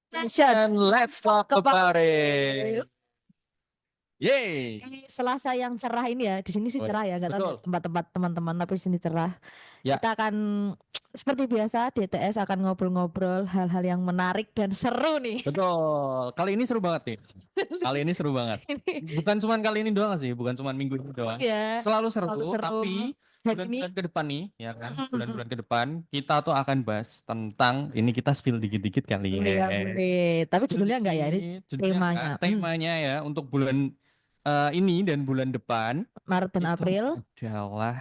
And let's talk about it. Yeay. Di Selasa yang cerah ini ya, di sini sih cerah ya, nggak tahu Betul. di tempat-tempat teman-teman, tapi di sini cerah. Ya. Kita akan seperti biasa DTS akan ngobrol-ngobrol hal-hal yang menarik dan seru nih. Betul. Kali ini seru banget nih. Kali ini seru banget. Bukan cuma kali ini doang sih, bukan cuma minggu ini doang. Ya, Selalu seru, selalu seru. tapi Dan ini bulan-bulan ke depan nih, ya kan? Bulan-bulan ke depan kita tuh akan bahas tentang ini, kita spill dikit-dikit kali boleh ya. ya, boleh. Tapi Spill judulnya enggak ya, ini dikit, temanya. temanya ya untuk bulan ini dan bulan depan Maret dan itu April. adalah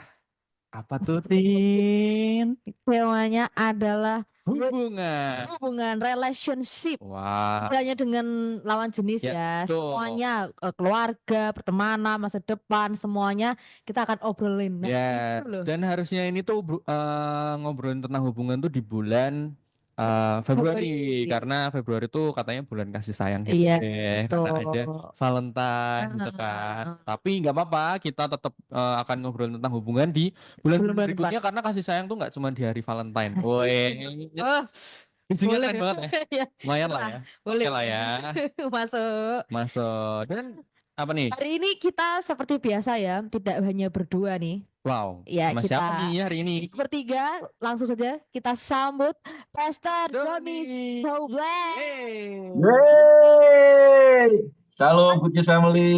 apa tuh, Tin? Temanya adalah Hubungan. relationship. Wah. Tidak hanya dengan lawan jenis Ya, ya, betul. semuanya keluarga, pertemanan, masa depan, semuanya kita akan obrolin. Nah, Ya, itu loh. dan harusnya ini tuh ngobrolin tentang hubungan tuh di bulan Februari, karena Februari tuh katanya bulan kasih sayang gitu Iya, deh, betul. karena ada Valentine gitu kan. Tapi nggak apa-apa, kita tetap akan ngobrolin tentang hubungan di bulan-bulan Bulan berikutnya, karena kasih sayang tuh nggak cuma di hari Valentine. Woi, Oh, isinya boleh. keren banget ya. Ya, Lumayan lah ya. boleh. Oke lah ya. Masuk. Dan apa nih? Hari ini kita seperti biasa ya, tidak hanya berdua nih. Wow, Ya, sama kita siapa nih hari ini? bertiga, langsung saja kita sambut Pastor Doni Doni. Soblet. Yeay! Shalom Good News Family.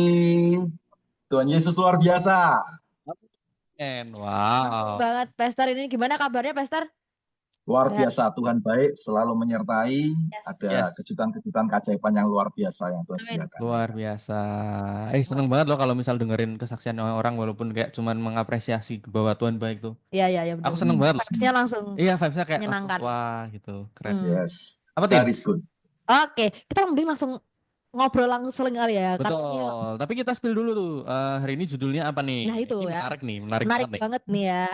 Tuhan Yesus luar biasa. Wow. Banget Pastor, ini gimana kabarnya Pastor? Luar Sehat. biasa, Tuhan baik, selalu menyertai. Ada Yes. kejutan-kejutan keajaiban yang luar biasa yang Tuhan sediakan. Luar biasa. Seneng banget loh kalau misal dengerin kesaksian orang walaupun kayak cuman mengapresiasi bahwa Tuhan baik tuh. Iya, benar. Aku seneng banget loh. Vibes-nya langsung. Iya, vibes-nya kayak menyenangkan. langsung, wah gitu, keren. Yes, Apa Tin? that is good. Oke, kita mending langsung ngobrol langsung kali ya. Betul. Tapi kita spill dulu tuh. Hari ini judulnya apa nih? Nah itu Ini ya. menarik banget nih ya.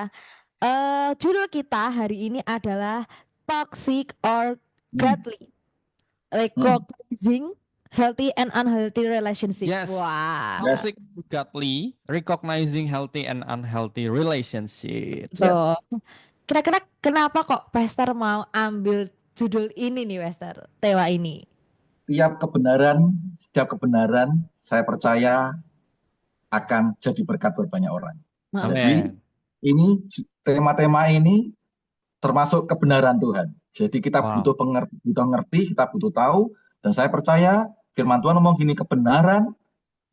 Judul kita hari ini adalah Toxic or Godly, Recognizing Healthy and Unhealthy Relationship. Yes. Wow. Toxic, godly, recognizing healthy and unhealthy relationships. So, kira-kira kenapa kok Pastor mau ambil judul ini nih, Pastor? Tema ini. Setiap kebenaran saya percaya akan jadi berkat buat banyak orang. Jadi ini tema-tema ini termasuk kebenaran Tuhan. Jadi kita butuh ngerti, kita butuh tahu, dan saya percaya firman Tuhan ngomong gini, kebenaran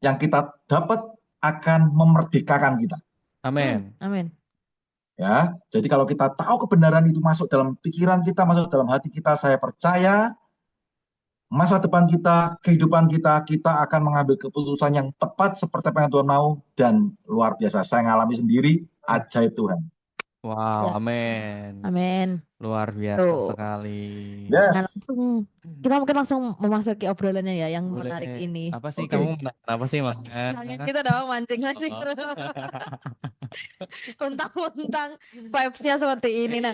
yang kita dapat akan memerdekakan kita. Amin. Ya, jadi kalau kita tahu kebenaran itu masuk dalam pikiran kita, masuk dalam hati kita, saya percaya masa depan kita, kehidupan kita, kita akan mengambil keputusan yang tepat seperti apa yang Tuhan mau, dan luar biasa. Saya ngalami sendiri, ajaib Tuhan. Wow, Ya. amin. Luar biasa sekali. Yes. Nah, kita mungkin langsung memasuki obrolannya ya, yang Boleh. menarik ini. Apa sih kamu kenapa sih Mas? Kita dong mancing. Untang-untang vibes-nya seperti ini. Nah,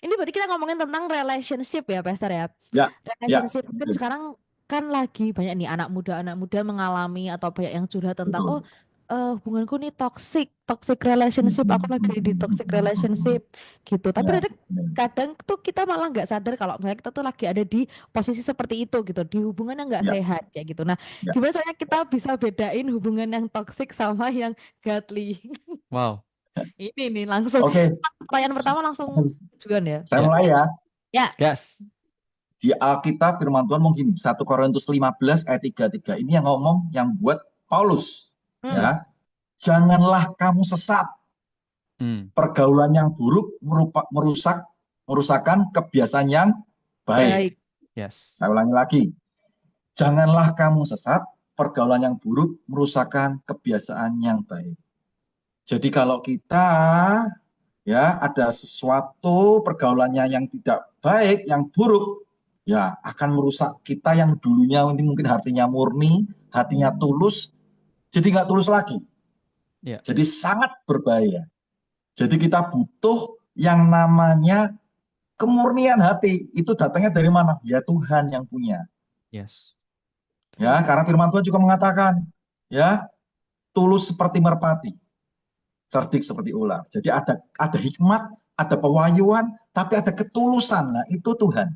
ini berarti kita ngomongin tentang relationship ya, Pastor ya. Relationship kan sekarang kan lagi banyak nih anak muda mengalami atau banyak yang curhat tentang hubunganku nih toxic relationship, aku lagi di toxic relationship gitu. Tapi kadang tuh kita malah nggak sadar kalau misalnya kita tuh lagi ada di posisi seperti itu gitu, di hubungan yang nggak sehat kayak gitu. Nah, gimana caranya kita bisa bedain hubungan yang toxic sama yang godly? Wow. Ini nih langsung. Pertanyaan pertama langsung tujuan ya. Saya mulai ya. Ya. Yes. Di Alkitab firman Tuhan ngomong gini, 1 Korintus 15 ayat 33. Ini yang ngomong yang buat Paulus. Ya, janganlah kamu sesat. Pergaulan yang buruk merusakkan kebiasaan yang baik. Yes. Saya ulangi lagi. Janganlah kamu sesat. Pergaulan yang buruk merusakkan kebiasaan yang baik. Jadi kalau kita ya ada sesuatu pergaulannya yang tidak baik, yang buruk, ya akan merusak kita yang dulunya ini mungkin hatinya murni, hatinya tulus. Jadi nggak tulus lagi. Jadi sangat berbahaya. Jadi kita butuh yang namanya kemurnian hati. Itu datangnya dari mana? Ya Tuhan yang punya. Yes. Ya, karena firman Tuhan juga mengatakan, ya tulus seperti merpati, cerdik seperti ular. Jadi ada hikmat, ada pewahyuan, tapi ada ketulusan. Nah itu Tuhan.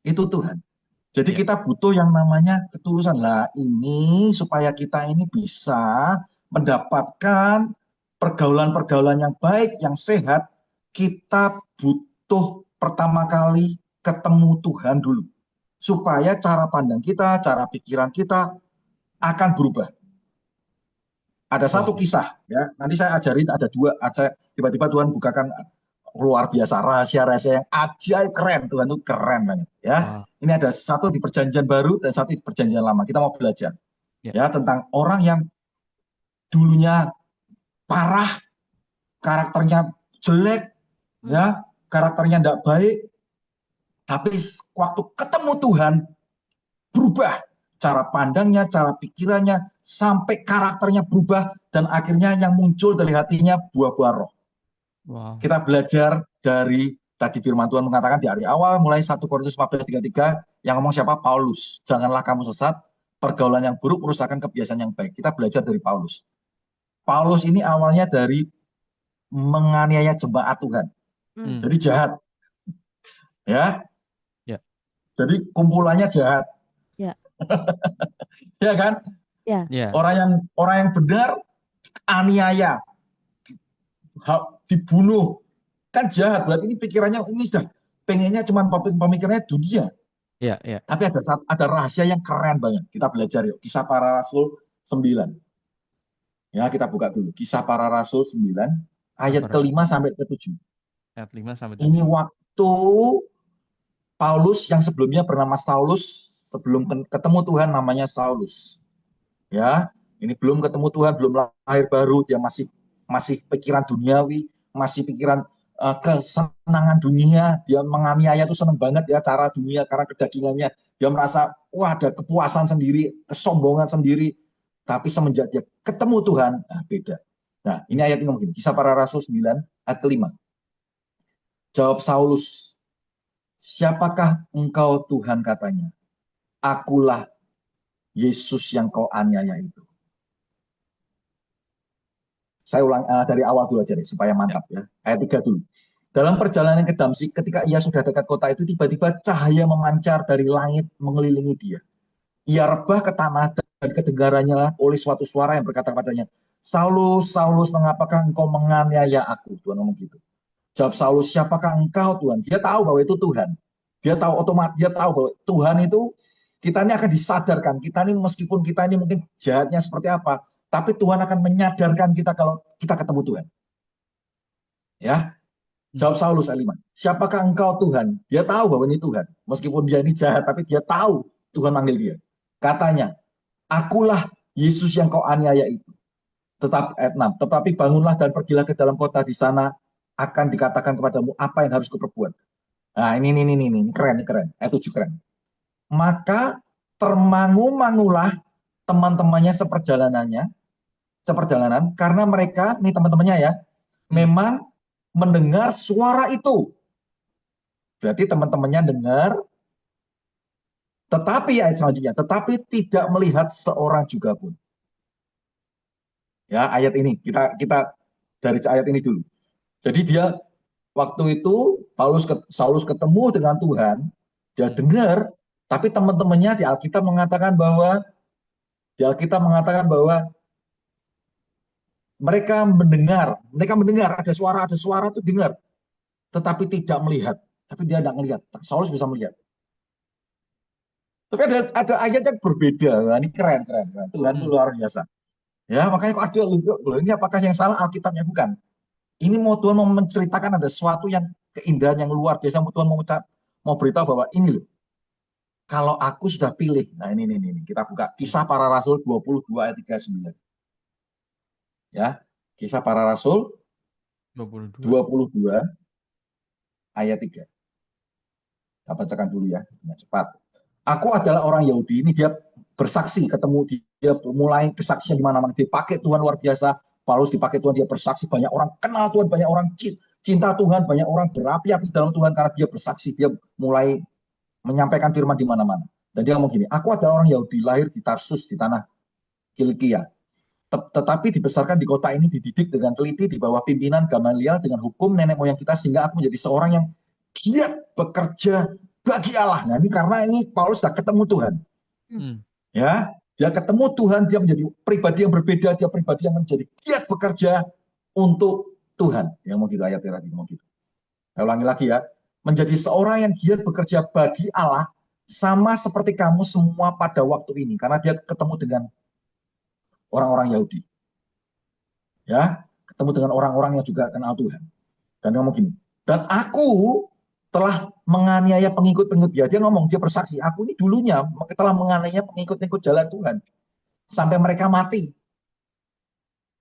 itu Tuhan. Jadi Ya. kita butuh yang namanya ketulusan. Lah ini supaya kita ini bisa mendapatkan pergaulan-pergaulan yang baik, yang sehat, kita butuh pertama kali ketemu Tuhan dulu. Supaya cara pandang kita, cara pikiran kita akan berubah. Ada satu Wow. kisah, ya. Nanti saya ajarin ada dua. Tiba-tiba Tuhan bukakan luar biasa rahasia-rahasia yang ajaib, keren. Tuhan itu keren banget, ya. Wow. Ini ada satu di Perjanjian Baru dan satu di Perjanjian Lama. Kita mau belajar, Ya. ya, tentang orang yang dulunya parah, karakternya jelek, ya, karakternya tidak baik, tapi waktu ketemu Tuhan berubah cara pandangnya, cara pikirannya, sampai karakternya berubah dan akhirnya yang muncul dari hatinya buah-buah roh. Wow. Kita belajar dari tadi firman Tuhan mengatakan di hari awal mulai 1 Korintus 14:33 yang ngomong siapa? Paulus. Janganlah kamu sesat, pergaulan yang buruk merusakkan kebiasaan yang baik. Kita belajar dari Paulus. Paulus ini awalnya dari menganiaya jemaat Tuhan. Jadi jahat. Ya. Ya. Jadi kumpulannya jahat. Ya. Ya kan? Ya. Orang yang benar aniaya, dibunuh, kan jahat. Berarti ini pikirannya ini sudah pengennya cuma pemikirannya dunia. Ya. Tapi ada rahasia yang keren banget. Kita belajar yuk. Kisah Para Rasul 9. Ya, kita buka dulu. Kisah Para Rasul 9 ayat ke-5 sampai ke-7. Ayat 5 sampai 7. Ini waktu Paulus yang sebelumnya bernama Saulus, sebelum ketemu Tuhan namanya Saulus. Ya, ini belum ketemu Tuhan, belum lahir baru, dia masih pikiran duniawi, masih pikiran kesenangan dunia, dia menganiaya itu senang banget ya cara dunia karena kedagingannya, dia merasa wah ada kepuasan sendiri, kesombongan sendiri, tapi semenjak dia ketemu Tuhan, beda. Nah, ini ayat ini mungkin, Kisah Para Rasul 9 ayat ke-5. Jawab Saulus, siapakah engkau Tuhan, katanya? Akulah Yesus yang kau aniaya itu. Saya ulang dari awal dulu aja deh, supaya mantap ya. Ayat 3 dulu. Dalam perjalanan ke Damsyik, ketika ia sudah dekat kota itu, tiba-tiba cahaya memancar dari langit mengelilingi dia. Ia rebah ke tanah dan kedengarannya oleh suatu suara yang berkata padanya, Saulus, Saulus, mengapakah engkau menganiaya aku? Tuhan ngomong gitu. Jawab Saulus, siapakah engkau Tuhan? Dia tahu bahwa itu Tuhan. Dia tahu otomatis, dia tahu bahwa Tuhan itu, kita ini akan disadarkan. Kita ini meskipun kita ini mungkin jahatnya seperti apa, tapi Tuhan akan menyadarkan kita kalau kita ketemu Tuhan. Ya, jawab Saulus ayat 5. Siapakah engkau Tuhan? Dia tahu bahwa ini Tuhan. Meskipun dia ini jahat, tapi dia tahu Tuhan manggil dia. Katanya, akulah Yesus yang kau aniaya itu. Ayat 6. Tetapi bangunlah dan pergilah ke dalam kota, di sana akan dikatakan kepadamu apa yang harus kuperbuat. Nah, ini keren. Ayat 7 keren. Maka termangu-mangulah teman-temannya seperjalanan karena mereka, ini teman-temannya ya, memang mendengar suara itu. Berarti teman-temannya dengar, tetapi ayat selanjutnya, tetapi tidak melihat seorang juga pun. Ya, ayat ini kita dari ayat ini dulu. Jadi dia waktu itu Saulus ketemu dengan Tuhan, dia dengar, tapi teman-temannya di Alkitab mengatakan bahwa mereka mendengar ada suara itu dengar, tetapi tidak melihat. Tapi dia tidak melihat. Saulus bisa melihat. Tapi ada ayat yang berbeda. Nah, ini keren. Tuhan itu luar biasa. Ya, makanya kok ada ini apakah yang salah Alkitabnya? Bukan. Ini Tuhan mau menceritakan ada sesuatu yang keindahan yang luar biasa. Tuhan mau beritahu bahwa ini loh. Kalau aku sudah pilih. Nah, ini kita buka Kisah Para Rasul 22 ayat 39. Ya, Kisah Para Rasul 22 ayat 3. Kita bacakan dulu ya, cepat. Aku adalah orang Yahudi, ini dia bersaksi, ketemu dia mulai kesaksian di mana-mana, dipakai Tuhan luar biasa. Paulus dipakai Tuhan, dia bersaksi, banyak orang kenal Tuhan, banyak orang cinta Tuhan, banyak orang berapi-api dalam Tuhan karena dia bersaksi, dia mulai menyampaikan firman di mana-mana. Dan dia ngomong gini, aku adalah orang Yahudi, lahir di Tarsus, di tanah Kilikia. Tetapi dibesarkan di kota ini, dididik dengan teliti di bawah pimpinan Gamaliel dengan hukum nenek moyang kita, sehingga aku menjadi seorang yang giat bekerja bagi Allah. Nah, ini karena ini Paulus sudah ketemu Tuhan. Ya, dia ketemu Tuhan, dia menjadi pribadi yang berbeda, dia pribadi yang menjadi giat bekerja untuk Tuhan. Yang mau gitu ayatnya tadi, mau gitu. Saya ulangi lagi ya, menjadi seorang yang giat bekerja bagi Allah sama seperti kamu semua pada waktu ini, karena dia ketemu dengan orang-orang Yahudi. Ya, ketemu dengan orang-orang yang juga kenal Tuhan. Dan dia ngomong gini, dan aku telah menganiaya pengikut-pengikut dia. Dia ngomong, dia bersaksi, aku ini dulunya telah menganiaya pengikut-pengikut jalan Tuhan sampai mereka mati.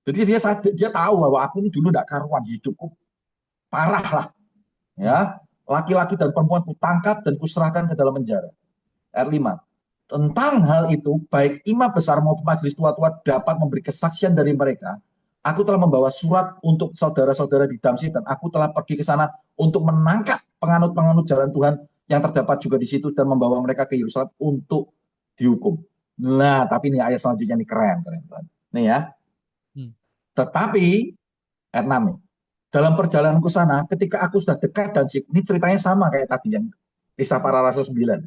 Jadi dia tahu bahwa aku ini dulu tidak karuan, hidupku parah lah. Ya, laki-laki dan perempuan kutangkap dan kuserahkan ke dalam penjara. Ayat 5. Tentang hal itu, baik imam besar maupun majelis tua-tua dapat memberi kesaksian dari mereka. Aku telah membawa surat untuk saudara-saudara di Damsyik dan aku telah pergi ke sana untuk menangkap penganut-penganut jalan Tuhan yang terdapat juga di situ dan membawa mereka ke Yerusalem untuk dihukum. Nah, tapi ini ayat selanjutnya ini keren. Nih ya. Tetapi ayat 6 nih. Dalam perjalananku sana, ketika aku sudah dekat Damsyik, ini ceritanya sama kayak tadi yang Kisah Para Rasul 9.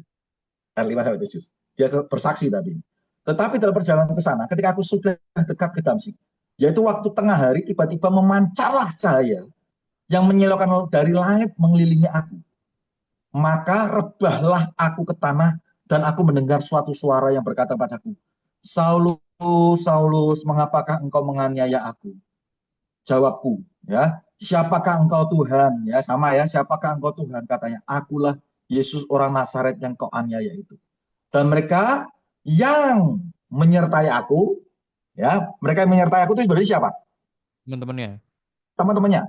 Ayat 5-7. Dia bersaksi tadi. Tetapi dalam perjalanan ke sana, ketika aku sudah dekat ke Damsyik, yaitu waktu tengah hari, tiba-tiba memancarlah cahaya yang menyilaukan dari langit mengelilingi aku. Maka rebahlah aku ke tanah dan aku mendengar suatu suara yang berkata padaku, Saulus, Saulus, mengapakah engkau menganiaya aku? Jawabku, ya, siapakah engkau Tuhan? Ya, sama ya, siapakah engkau Tuhan? Katanya, akulah Yesus orang Nazaret yang kau aniaya itu. Dan mereka yang menyertai aku, ya, mereka yang menyertai aku itu berarti siapa? Teman-temannya. Teman-temannya,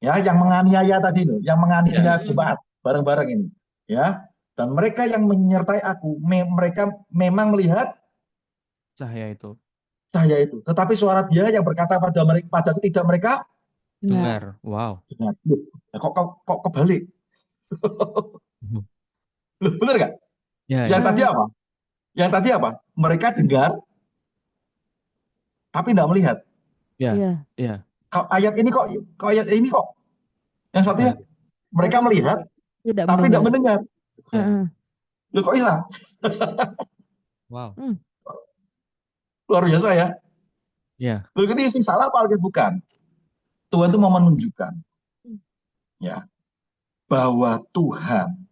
ya, yang menganiaya tadi itu, yang menganiaya jemaat bareng-bareng ini, ya. Dan mereka yang menyertai aku, mereka memang melihat cahaya itu. Tetapi suara dia yang berkata pada mereka, padaku tidak mereka dengar. Wow. dengar. Kok kebalik? Loh, bener nggak? Yang tadi apa? Yang tadi apa? Mereka dengar, tapi tidak melihat. Iya. Ayat ini kok yang satunya mereka melihat, tapi tidak mendengar. Loh, kok bisa? Wow. Luar biasa ya. Iya. Loh, ini sing salah apa lagi bukan? Tuhan itu mau menunjukkan, ya, bahwa Tuhan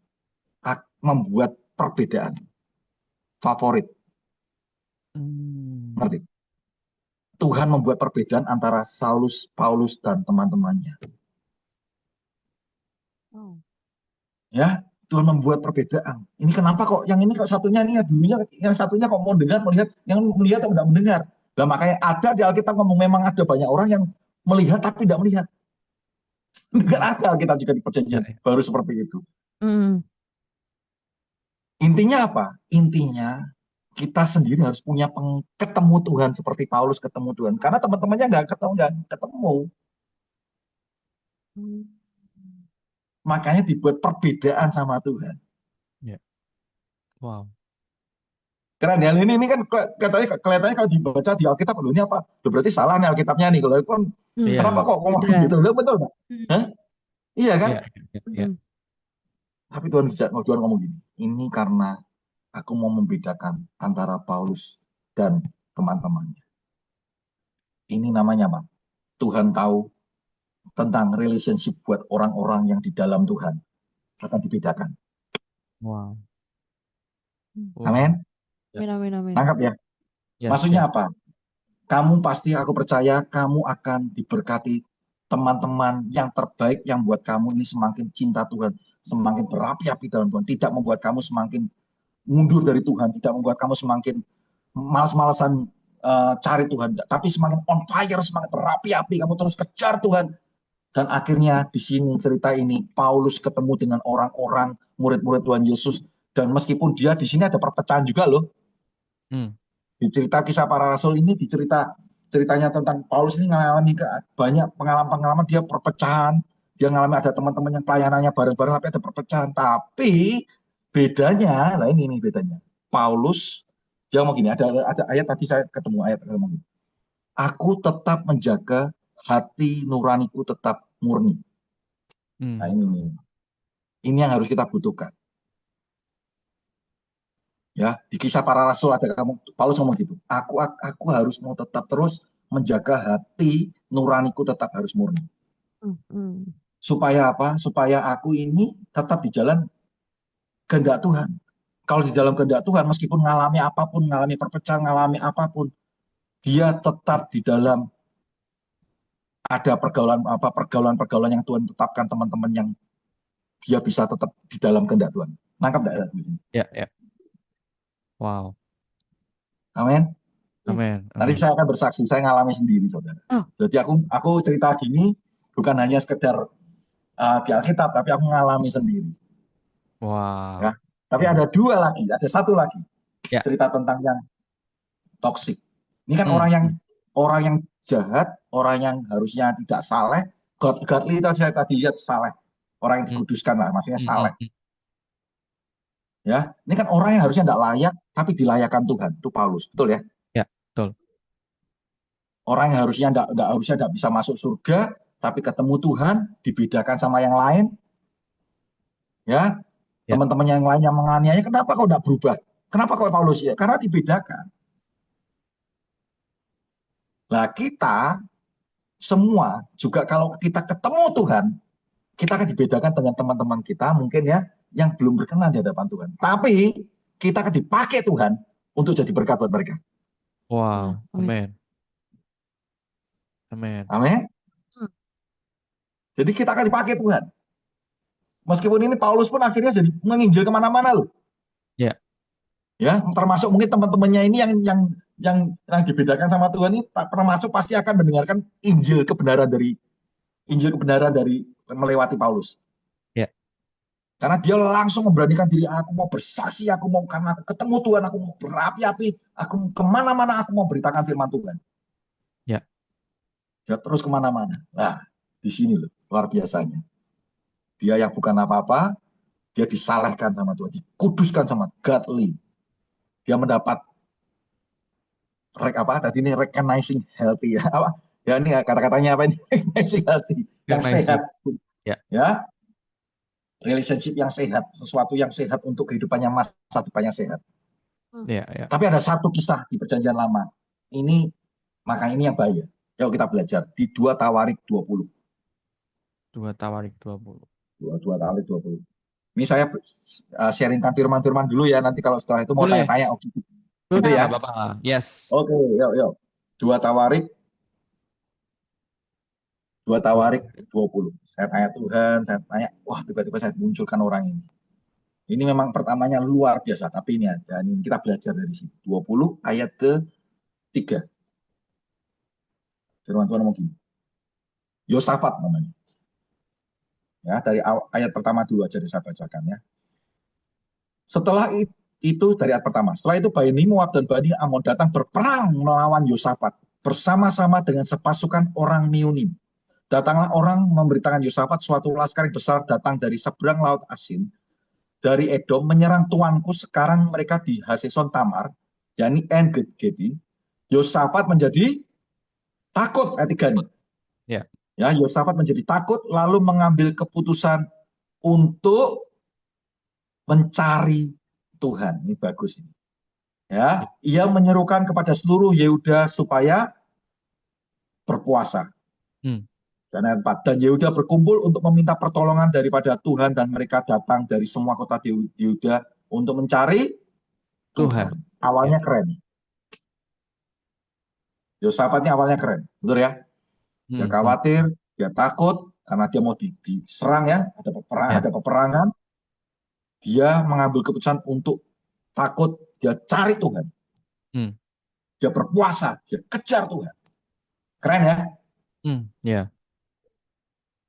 membuat perbedaan favorit. Ngerti? Tuhan membuat perbedaan antara Saulus, Paulus, dan teman-temannya. Ya, Tuhan membuat perbedaan. Ini kenapa kok yang ini kok satunya ini dulunya yang satunya kok mau dengar melihat, yang melihat atau tidak mendengar. Nah, makanya ada di Alkitab ngomong memang ada banyak orang yang melihat tapi tidak melihat. Enggak ada Alkitab juga di perjanjian baru seperti itu. Intinya apa? Intinya kita sendiri harus punya ketemu Tuhan seperti Paulus ketemu Tuhan. Karena teman-temannya nggak ketemu. Makanya dibuat perbedaan sama Tuhan. Wow. Karena ini kan kelihatannya kalau dibaca di Alkitab, ini apa? Berarti salah nih Alkitabnya nih. Kalau kan kenapa kok ngomong gitu? Betul nggak? Iya kan? Tapi Tuhan ngomong gini. Ini karena aku mau membedakan antara Paulus dan teman-temannya. Ini namanya apa? Tuhan tahu tentang relationship buat orang-orang yang di dalam Tuhan akan dibedakan. Wow. Amin. Nangkap ya? Maksudnya apa? Kamu pasti, aku percaya kamu akan diberkati teman-teman yang terbaik yang buat kamu ini semakin cinta Tuhan, semakin berapi-api dalam Tuhan, tidak membuat kamu semakin mundur dari Tuhan, tidak membuat kamu semakin malas-malasan cari Tuhan, tapi semakin on fire, semakin berapi-api, kamu terus kejar Tuhan. Dan akhirnya di sini cerita ini Paulus ketemu dengan orang-orang murid-murid Tuhan Yesus, dan meskipun dia di sini ada perpecahan juga loh. Di cerita Kisah Para Rasul ini ceritanya tentang Paulus ini mengalami banyak pengalaman-pengalaman, dia perpecahan, dia mengalami ada teman-teman yang pelayanannya bareng-bareng tapi ada perpecahan. Tapi bedanya, nah ini bedanya. Paulus dia mau gini, ada ayat tadi saya ketemu ayat gini. Aku tetap menjaga hati nuraniku tetap murni. Nah ini yang harus kita butuhkan. Ya, di Kisah Para Rasul ada Paulus ngomong gitu. Aku harus mau tetap terus menjaga hati nuraniku tetap harus murni. Supaya apa? Supaya aku ini tetap di jalan kehendak Tuhan. Kalau di dalam kehendak Tuhan, meskipun ngalami apapun, ngalami perpecahan, ngalami apapun, dia tetap di dalam ada pergaulan yang Tuhan tetapkan, teman-teman yang dia bisa tetap di dalam kehendak Tuhan. Nangkap enggak? Ya, ya. Wow. Amin. Amin. Nanti saya akan bersaksi, saya ngalami sendiri, saudara. Jadi aku cerita gini bukan hanya sekedar di Alkitab, tapi aku ngalami sendiri. Wow. Ya. Tapi ada satu lagi Ya. cerita tentang yang toksik. Ini kan orang yang jahat, orang yang harusnya tidak saleh, godly itu saya tadi lihat saleh, orang yang dikuduskan lah, maksudnya saleh. Ya, ini kan orang yang harusnya tidak layak, tapi dilayakkan Tuhan. Itu Paulus, betul ya? Ya, betul. Orang yang harusnya tidak bisa masuk surga, tapi ketemu Tuhan, dibedakan sama yang lain. Ya, teman-teman yang lain yang menganiaya, kenapa kau tidak berubah? Kenapa kau Paulus ya? Karena dibedakan. Nah, kita semua juga kalau kita ketemu Tuhan, kita akan dibedakan dengan teman-teman kita mungkin ya yang belum berkenan di hadapan Tuhan. Tapi kita akan dipakai Tuhan untuk jadi berkat buat mereka. Wow, amin. Amin. Amin. Jadi kita akan dipakai Tuhan. Meskipun ini Paulus pun akhirnya jadi menginjil kemana-mana loh. Ya. Ya, termasuk mungkin teman-temannya ini yang dibedakan sama Tuhan ini termasuk pasti akan mendengarkan Injil kebenaran dari melewati Paulus. Ya. Karena dia langsung memberanikan diri, aku mau bersaksi, karena aku ketemu Tuhan, aku mau berapi-api, aku kemana-mana, aku mau beritakan firman Tuhan. Ya. Dia terus kemana-mana. Nah, di sini loh, luar biasanya. Dia yang bukan apa-apa, dia disalehkan sama Tuhan, dikuduskan sama godly. Dia mendapat recognizing healthy ya. Apa? Ya ini kata-katanya apa ini? Recognizing healthy, yang sehat. Ya. Relationship yang sehat, sesuatu yang sehat untuk kehidupannya masa depannya sehat. Ya. Tapi ada satu kisah di Perjanjian Lama. Makanya ini yang bahaya. Yuk kita belajar di 2 Tawarik 20. 2 Tawarik 20. 2 Tawarik 20. Ini saya sharingkan firman-firman dulu ya, nanti kalau setelah itu mau tanya-tanya oke. Gitu ya. Bapak. Yes. Oke, yuk. 2 Tawarik 20. Saya tanya Tuhan, saya tanya, wah tiba-tiba saya munculkan orang ini. Ini memang pertamanya luar biasa, tapi ini ada. Ini kita belajar dari sini. 20 ayat ke-3. Firman Tuhan ngomong gini. Yosafat namanya. Ya, dari ayat pertama dulu aja saya bacakan ya. Setelah itu dari ayat pertama. Setelah itu Bani Moab dan Bani Amon datang berperang melawan Yosafat bersama-sama dengan sepasukan orang Meonim. Datanglah orang memberitakan Yosafat, suatu laskar besar datang dari seberang laut Asin, dari Edom, menyerang tuanku. Sekarang mereka di Haseson Tamar, yakni En-Gedi. Yosafat menjadi takut, ayat 3 nih. Ya, Yosafat menjadi takut, lalu mengambil keputusan untuk mencari Tuhan. Ini bagus ini. Ya, ia menyerukan kepada seluruh Yehuda supaya berpuasa. Dan ayat 4, dan Yehuda berkumpul untuk meminta pertolongan daripada Tuhan, dan mereka datang dari semua kota Yehuda untuk mencari Tuhan. Awalnya keren. Yosafat ini awalnya keren, betul ya? Dia khawatir, dia takut karena dia mau diserang ya, ada peperangan. Dia mengambil keputusan untuk takut, dia cari Tuhan. Dia berpuasa, dia kejar Tuhan. Keren ya?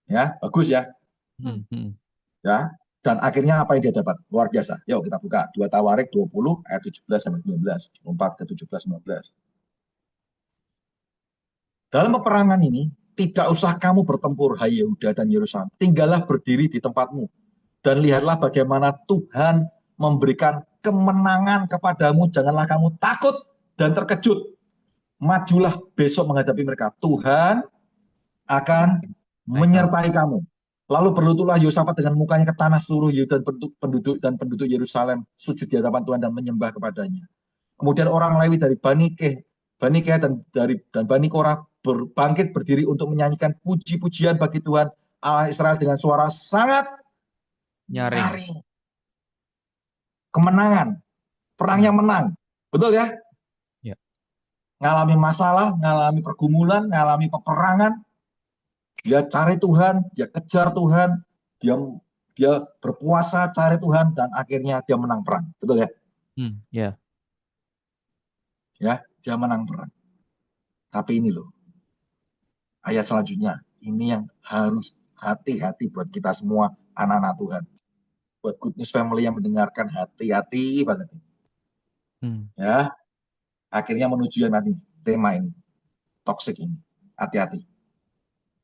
Ya, bagus ya. Ya, dan akhirnya apa yang dia dapat? Luar biasa. Yuk kita buka 2 Tawarik 20 ayat 17 sampai 19, 4 ke 17 19. Dalam peperangan ini, tidak usah kamu bertempur, hai Yehuda dan Yerusalem. Tinggallah berdiri di tempatmu. Dan lihatlah bagaimana Tuhan memberikan kemenangan kepadamu. Janganlah kamu takut dan terkejut. Majulah besok menghadapi mereka. Tuhan akan menyertai kamu. Lalu berlututlah Yosafat dengan mukanya ke tanah, seluruh Yehuda dan penduduk Yerusalem sujud di hadapan Tuhan dan menyembah kepadanya. Kemudian orang Lewi dari Bani Keh dan Bani Korah berbangkit berdiri untuk menyanyikan puji-pujian bagi Tuhan Allah Israel dengan suara sangat nyaring. Kemenangan, perangnya menang. Betul ya? Ya. Ngalami masalah, ngalami pergumulan, ngalami peperangan. Dia cari Tuhan, dia kejar Tuhan, dia berpuasa cari Tuhan, dan akhirnya dia menang perang. Betul ya? Ya. Ya, dia menang perang. Tapi ini loh, ayat selanjutnya, ini yang harus hati-hati buat kita semua anak-anak Tuhan. Buat Good News Family yang mendengarkan, hati-hati banget. Ya, akhirnya menuju yang nanti tema ini, toxic ini. Hati-hati.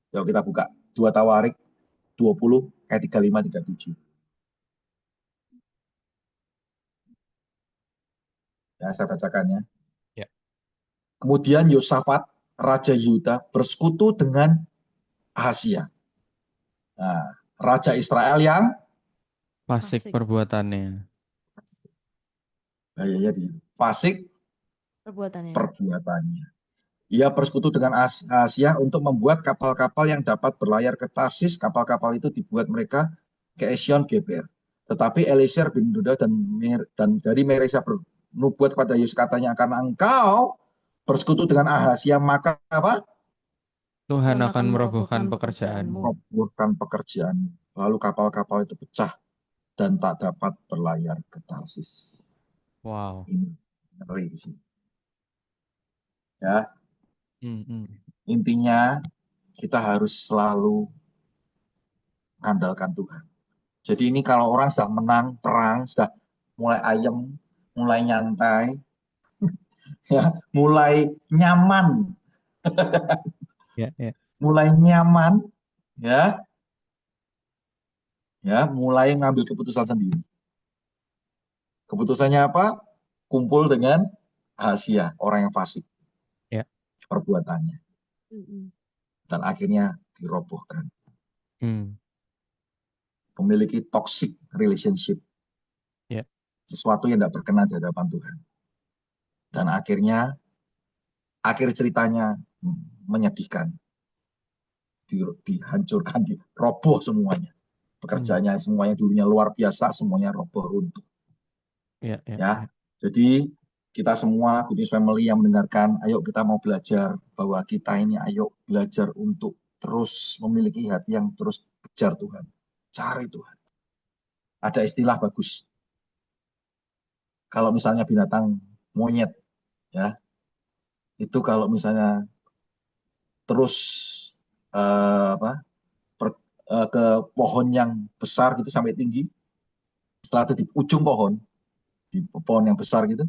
Yuk kita buka 2 Tawarik 20 ayat 35-37. Ya, saya bacakan ya. Ya. Kemudian Yosafat, Raja Yehuda, bersekutu dengan Ahazia. Nah, Raja Israel yang fasik perbuatannya. Fasik perbuatannya. Ia bersekutu dengan Asia untuk membuat kapal-kapal yang dapat berlayar ke Tarsis. Kapal-kapal itu dibuat mereka ke Esion Geber. Tetapi Elisir bin Duda dan dari Meresa bernubuat kepada Yesus, katanya, karena engkau bersekutu dengan Ahazia, maka apa? Tuhan akan merobohkan pekerjaanmu. Merobohkan pekerjaan. Lalu kapal-kapal itu pecah dan tak dapat berlayar ke Tarsis. Wow. Ini ngeri di sini. Ya. Intinya kita harus selalu mengandalkan Tuhan. Jadi ini kalau orang sudah menang perang, sudah mulai ayem, mulai nyantai, ya, mulai nyaman, mulai nyaman, ya, mulai ngambil keputusan sendiri. Keputusannya apa? Kumpul dengan Ahazia, orang yang fasik, perbuatannya, dan akhirnya dirobohkan. Memiliki toxic relationship, sesuatu yang tidak berkenan di hadapan Tuhan, dan akhir ceritanya menyedihkan, dihancurkan, diroboh semuanya, pekerjaannya semuanya dulunya luar biasa, semuanya roboh runtuh. Ya, jadi kita semua Good News Family yang mendengarkan, ayo kita mau belajar bahwa kita ini ayo belajar untuk terus memiliki hati yang terus kejar Tuhan, cari Tuhan. Ada istilah bagus. Kalau misalnya binatang monyet, ya, itu kalau misalnya terus ke pohon yang besar gitu sampai tinggi, setelah itu di ujung pohon, di pohon yang besar gitu,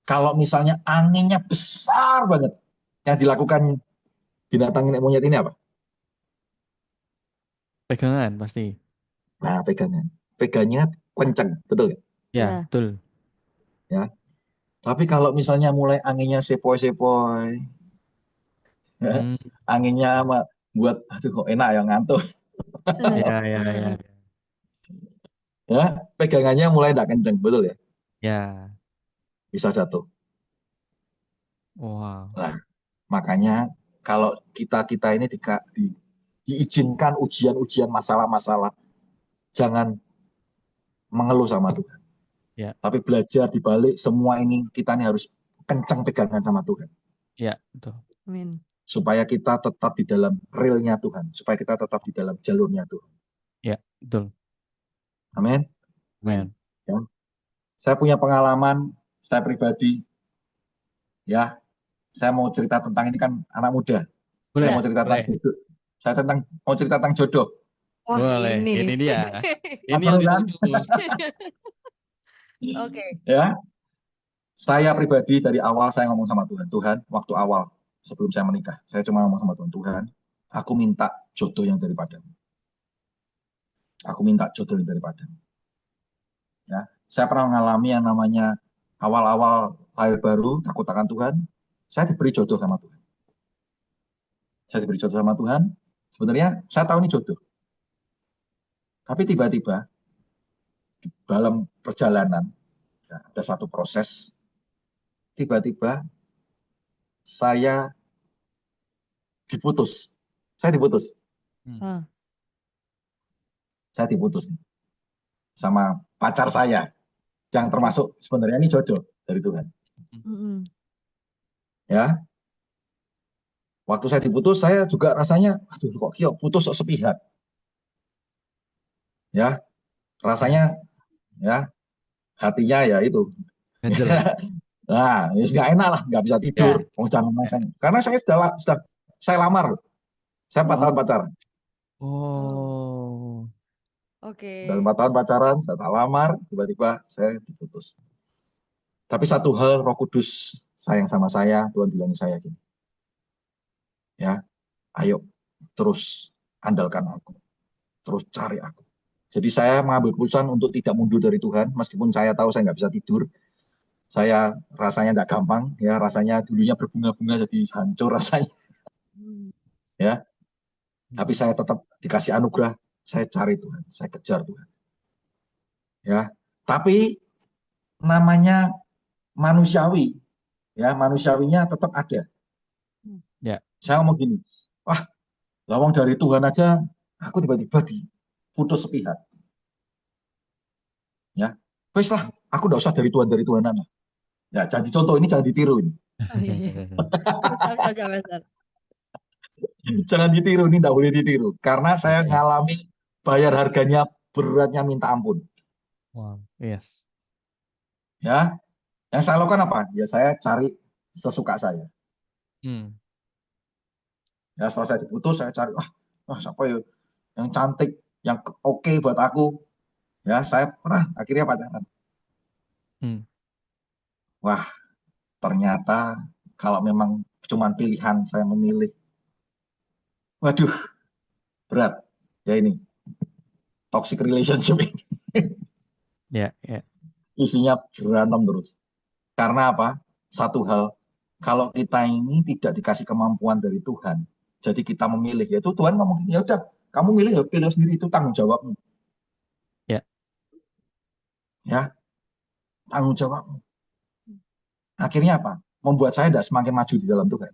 kalau misalnya anginnya besar banget, yang dilakukan binatang nenek monyet ini apa? Pegangan pasti. Nah, pegangnya kenceng, betul ya? Ya, betul. Ya. Tapi kalau misalnya mulai anginnya sepoi-sepoi, anginnya buat, aduh kok enak ya, ngantuk. Ya. Ya, pegangannya mulai tidak kenceng, betul ya? Ya. Bisa jatuh. Wow. Nah, makanya kalau kita ini diizinkan ujian-ujian, masalah-masalah, jangan mengeluh sama Tuhan. Ya. Tapi belajar di balik semua ini, kita ini harus kencang pegangan sama Tuhan. Ya, betul. Amin. Supaya kita tetap di dalam realnya Tuhan, supaya kita tetap di dalam jalurnya Tuhan. Ya, betul. Amin. Amin. Ya. Saya punya pengalaman, saya pribadi, ya, saya mau cerita tentang ini kan anak muda. Boleh. Saya mau cerita tentang jodoh. Mau cerita tentang jodoh. Wah, boleh. Ini dia. Ini yang ditunggu. Oke. Ya. Saya pribadi dari awal saya ngomong sama Tuhan. Tuhan, waktu awal sebelum saya menikah, saya cuma ngomong sama Tuhan. Tuhan, aku minta jodoh yang daripadamu. Aku minta jodoh yang daripadamu. Ya, saya pernah mengalami yang namanya awal-awal lahir baru, takut akan Tuhan. Saya diberi jodoh sama Tuhan. Saya diberi jodoh sama Tuhan. Sebenarnya saya tahu ini jodoh. Tapi tiba-tiba dalam perjalanan ya, ada satu proses, tiba-tiba saya diputus. Saya diputus. Saya diputus nih, sama pacar saya yang termasuk sebenarnya ini jodoh dari Tuhan. Ya, waktu saya diputus, saya juga rasanya, aduh kok Kio putus sepihak. Ya, rasanya ya hatinya ya itu. Nah, ya nggak enak lah, nggak bisa tidur. Karena saya sudah saya lamar, saya 4 tahun pacaran. Oh. Oke. Sudah 4 tahun pacaran, saya tak lamar, tiba-tiba saya diputus. Tapi satu hal, Roh Kudus sayang sama saya, Tuhan bilang saya gini, ya, ayo terus andalkan aku, terus cari aku. Jadi saya mengambil keputusan untuk tidak mundur dari Tuhan, meskipun saya tahu saya nggak bisa tidur, saya rasanya nggak gampang, ya rasanya dulunya berbunga-bunga jadi hancur rasanya, ya. Tapi saya tetap dikasih anugerah, saya cari Tuhan, saya kejar Tuhan, ya. Tapi namanya manusiawi, ya manusiawinya tetap ada. Ya. Saya ngomong gini, wah, lawang dari Tuhan aja, aku tiba-tiba diputus sepihak. Ya, wes lah, aku nggak usah dari Tuhanan lah. Ya, jadi contoh ini jangan ditiru ini. Jangan ditiru, ini nggak boleh ditiru. Karena saya ngalami bayar harganya beratnya minta ampun. Wow, yes. Ya, yang saya lakukan apa? Ya saya cari sesuka saya. Ya setelah saya diputus, saya cari, wah siapa ya yang cantik, yang oke buat aku. Ya saya pernah akhirnya pacaran. Wah, ternyata kalau memang cuma pilihan saya memilih, waduh, berat. Ya ini, toxic relationship ini. Ya. Isinya berantem terus. Karena apa? Satu hal, kalau kita ini tidak dikasih kemampuan dari Tuhan, jadi kita memilih, yaitu Tuhan ngomong, ya udah, kamu milih ya pilih sendiri, itu tanggung jawabmu. Ya, tanggung jawabmu. Akhirnya apa? Membuat saya tidak semakin maju di dalam Tuhan.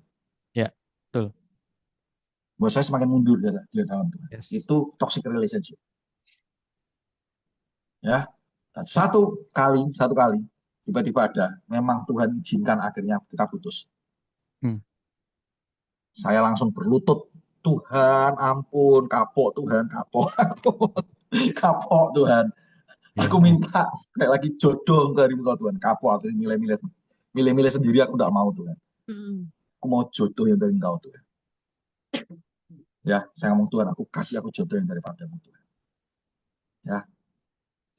Ya, betul. Buat saya semakin mundur di dalam Tuhan. Yes. Itu toxic relationship. Ya, dan satu kali tiba-tiba ada, memang Tuhan izinkan akhirnya kita putus. Saya langsung berlutut, Tuhan ampun, kapok Tuhan, kapok Tuhan. Aku minta sekali lagi jodoh dari Engkau Tuhan, kapok aku milih sendiri, aku tidak mau Tuhan. Aku mau jodoh yang dari Engkau Tuhan. Ya, saya ngomong Tuhan, aku kasih aku jodoh yang daripadamu Tuhan. Ya,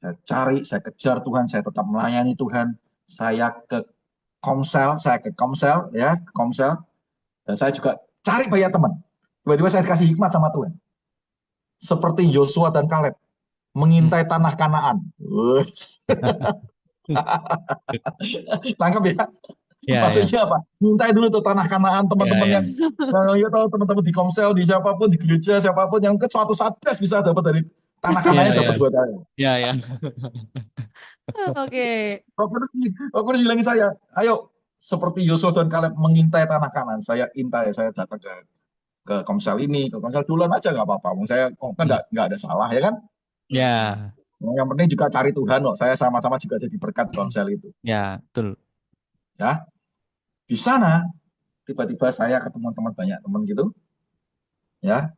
saya cari, saya kejar Tuhan, saya tetap melayani Tuhan. Saya ke Komsel, ya, Komsel. Dan saya juga cari banyak teman. Tiba-tiba saya dikasih hikmat sama Tuhan. Seperti Yosua dan Kaleb mengintai tanah Kanaan. Tangkap ya? Maksudnya apa? Mintai dulu tuh tanah Kanaan, teman-teman yang teman-teman di Komsel, di siapapun, di gereja, siapapun yang ke suatu saat bisa dapat dari tanah Kanaan, dapat buat saya. Ya. Oke. Aku bilang saya, ayo seperti Yosua dan Kaleb mengintai tanah Kanaan. Saya intai, saya datang ke Komsel ini, ke Komsel duluan aja nggak apa-apa. Saya kan nggak ada salah ya kan? Ya. Yang penting juga cari Tuhan loh. Saya sama-sama juga jadi berkat Komsel itu. Ya, betul. Ya, di sana tiba-tiba saya ketemu banyak teman gitu. Ya,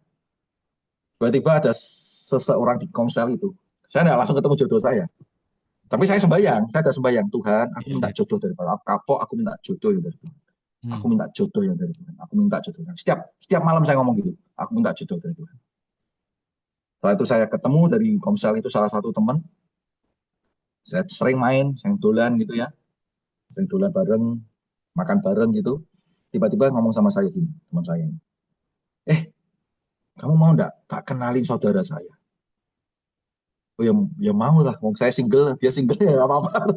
tiba-tiba ada seseorang di Komsel itu. Saya nggak langsung ketemu jodoh saya. Tapi saya ada sembahyang, Tuhan, aku minta jodoh dari Tuhan. Kapok, aku minta jodoh yang dari Tuhan. Aku minta jodoh yang dari Tuhan. Aku minta jodoh. Setiap malam saya ngomong gitu. Aku minta jodoh dari Tuhan. Setelah itu saya ketemu dari Komsel itu salah satu teman. Saya sering main, sering dolan gitu ya. Sering dolan bareng, makan bareng gitu. Tiba-tiba ngomong sama saya gini, teman saya ini. Kamu mau enggak tak kenalin saudara saya? Oh ya mau lah. Wong saya single, dia single ya apa-apa.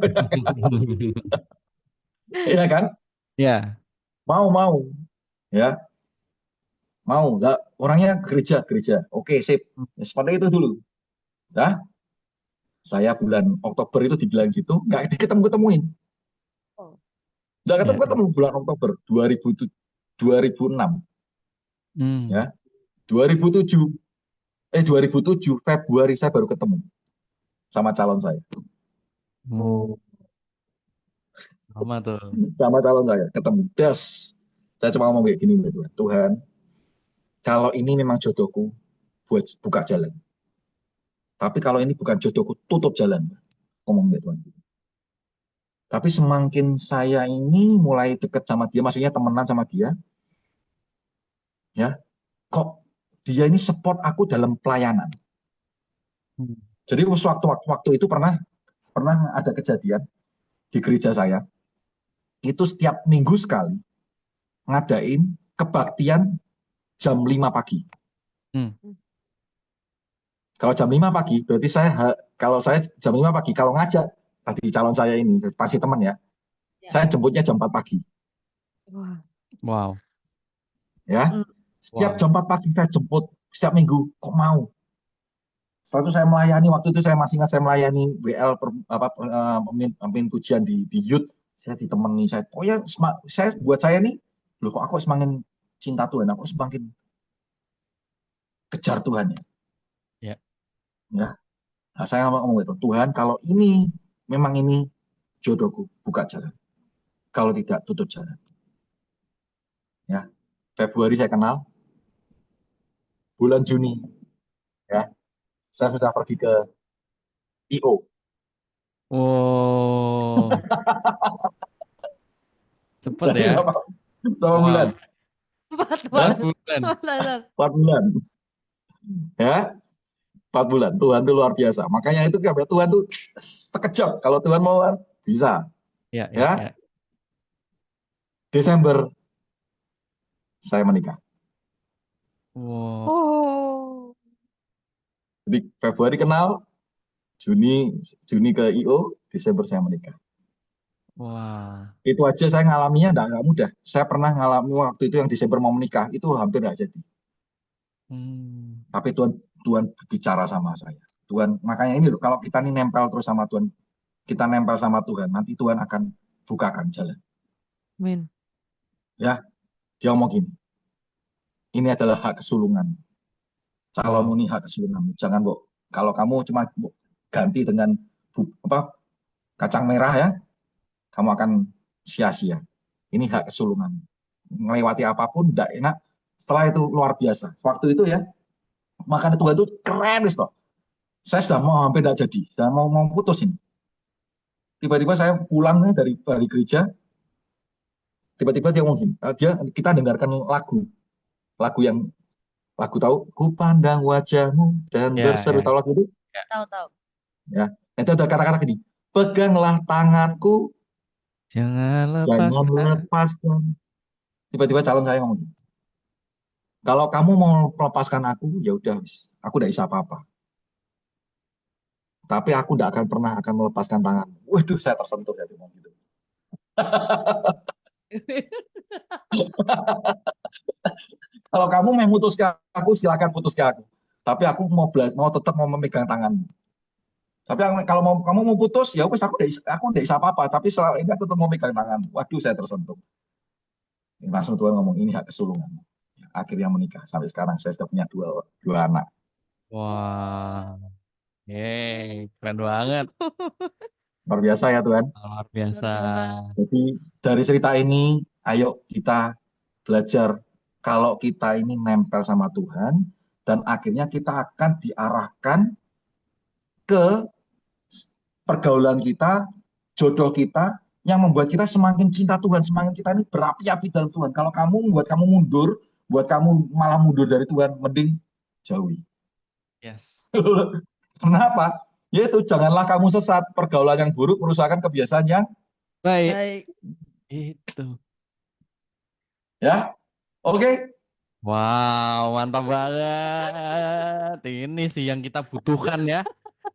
Iya kan? Ya. Mau. Ya. Mau enggak? Orangnya gereja. Oke, sip. Ya, seperti itu dulu. Nah, saya bulan Oktober itu dibilang gitu, nggak ketemu-ketemuin. Oh. Nggak Ya. ketemu-ketemu bulan Oktober 2006. Ya, 2007 Februari saya baru ketemu sama calon saya. Oh, sama tuh. Sama calon saya ketemu. Das. Saya cuma ngomong kayak gini, Tuhan. Tuhan, kalau ini memang jodohku, buat buka jalan. Tapi kalau ini bukan jodohku, tutup jalan. Ngomong ya Tuhan. Tapi semakin saya ini mulai deket sama dia, maksudnya temenan sama dia, ya, kok dia ini support aku dalam pelayanan. Jadi waktu itu pernah ada kejadian di gereja saya, itu setiap minggu sekali ngadain kebaktian jam 5 pagi. Kalau jam 5 pagi, berarti kalau saya jam 5 pagi, kalau ngajak, tadi calon saya ini, pasti teman ya, saya jemputnya jam 4 pagi. Wow. Ya, setiap jam 4 pagi saya jemput, setiap minggu, kok mau? Setelah itu saya melayani, waktu itu saya masih ingat saya melayani WL, pemimpin pujian di youth, saya ditemani, saya buat saya nih, loh kok aku semakin cinta Tuhan, aku semakin kejar Tuhan ya. Ya. Nah, saya ngomong itu, Tuhan kalau ini memang ini jodohku, buka jalan. Kalau tidak, tutup jalan. Ya, Februari saya kenal, bulan Juni, ya, saya sudah pergi ke IO. Oh, cepet Dari ya. berapa bulan? 4 bulan. 4 bulan. Ya, 4 bulan. Tuhan itu luar biasa. Makanya itu Tuhan tuh terkejut. Kalau Tuhan mau bisa. Ya. Desember saya menikah. Oh. Jadi Februari kenal, Juni ke IO, Desember saya menikah. Wah. Itu aja saya ngalaminya nggak mudah. Saya pernah ngalami waktu itu yang Desember mau menikah, itu hampir nggak jadi. Tapi Tuhan bicara sama saya. Tuhan, makanya ini loh, kalau kita nih nempel terus sama Tuhan, kita nempel sama Tuhan, nanti Tuhan akan bukakan jalan. Amin. Ya, dia ngomong gini, ini adalah hak kesulungan. Calonmu ini hak kesulungan. Jangan, Bu. Kalau kamu cuma ganti dengan kacang merah ya, kamu akan sia-sia. Ini hak kesulungan. Melewati apapun tidak enak. Setelah itu luar biasa. Waktu itu ya, makanya Tuhan itu keren loh. Saya sudah mau hampir tidak jadi, saya mau putus ini. Tiba-tiba saya pulang dari gereja, tiba-tiba dia ngomong gini, kita dengarkan lagu tahu, ku pandang wajahmu dan berseru, tahu lagu itu? Tahu. Ya, itu ada kata-kata gini, peganglah tanganku, Jangan lepaskan. Tiba-tiba calon saya ngomong gini, kalau kamu mau melepaskan aku, ya udah, aku tidak bisa apa-apa. Tapi aku tidak akan pernah melepaskan tangan. Waduh, saya tersentuh ya ngomong gitu. Kalau kamu mau memutuskan aku, silakan putuskan aku. Tapi aku tetap mau memegang tanganmu. Tapi kalau kamu mau putus, ya wes aku tidak bisa apa-apa. Tapi selama ini aku tetap mau memegang tangan. Waduh, saya tersentuh. Langsung Tuhan ngomong, ini hak kesulungan. Akhirnya menikah. Sampai sekarang saya sudah punya dua anak. Wah. Keren banget. Luar biasa ya Tuhan. Luar biasa. Jadi dari cerita ini, ayo kita belajar kalau kita ini nempel sama Tuhan, dan akhirnya kita akan diarahkan ke pergaulan kita, jodoh kita, yang membuat kita semakin cinta Tuhan, semakin kita ini berapi-api dalam Tuhan. Kalau buat kamu mundur, buat kamu malah mundur dari Tuhan, mending jauhi. Yes. Kenapa? Yaitu janganlah kamu sesat, pergaulan yang buruk merusakkan kebiasaan yang baik. Itu. Ya, oke. Wow, mantap banget. Ini sih yang kita butuhkan ya.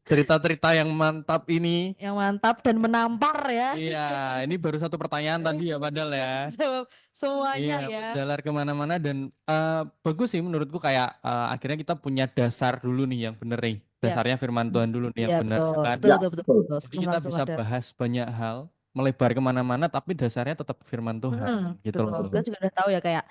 Cerita-cerita yang mantap ini. Yang mantap dan menampar ya. Iya, ini baru satu pertanyaan tadi ya padahal ya. Semuanya ya. Jalan kemana-mana dan bagus sih menurutku kayak akhirnya kita punya dasar dulu nih yang bener nih. dasarnya firman Tuhan dulu nih yang Ya benar, betul, kan? betul, Ya, betul, betul, betul. betul. Jadi kita Langsung bisa ada. bahas banyak hal, melebar kemana-mana, tapi dasarnya tetap firman Tuhan, gitu Betul. loh. Kita juga udah tahu ya kayak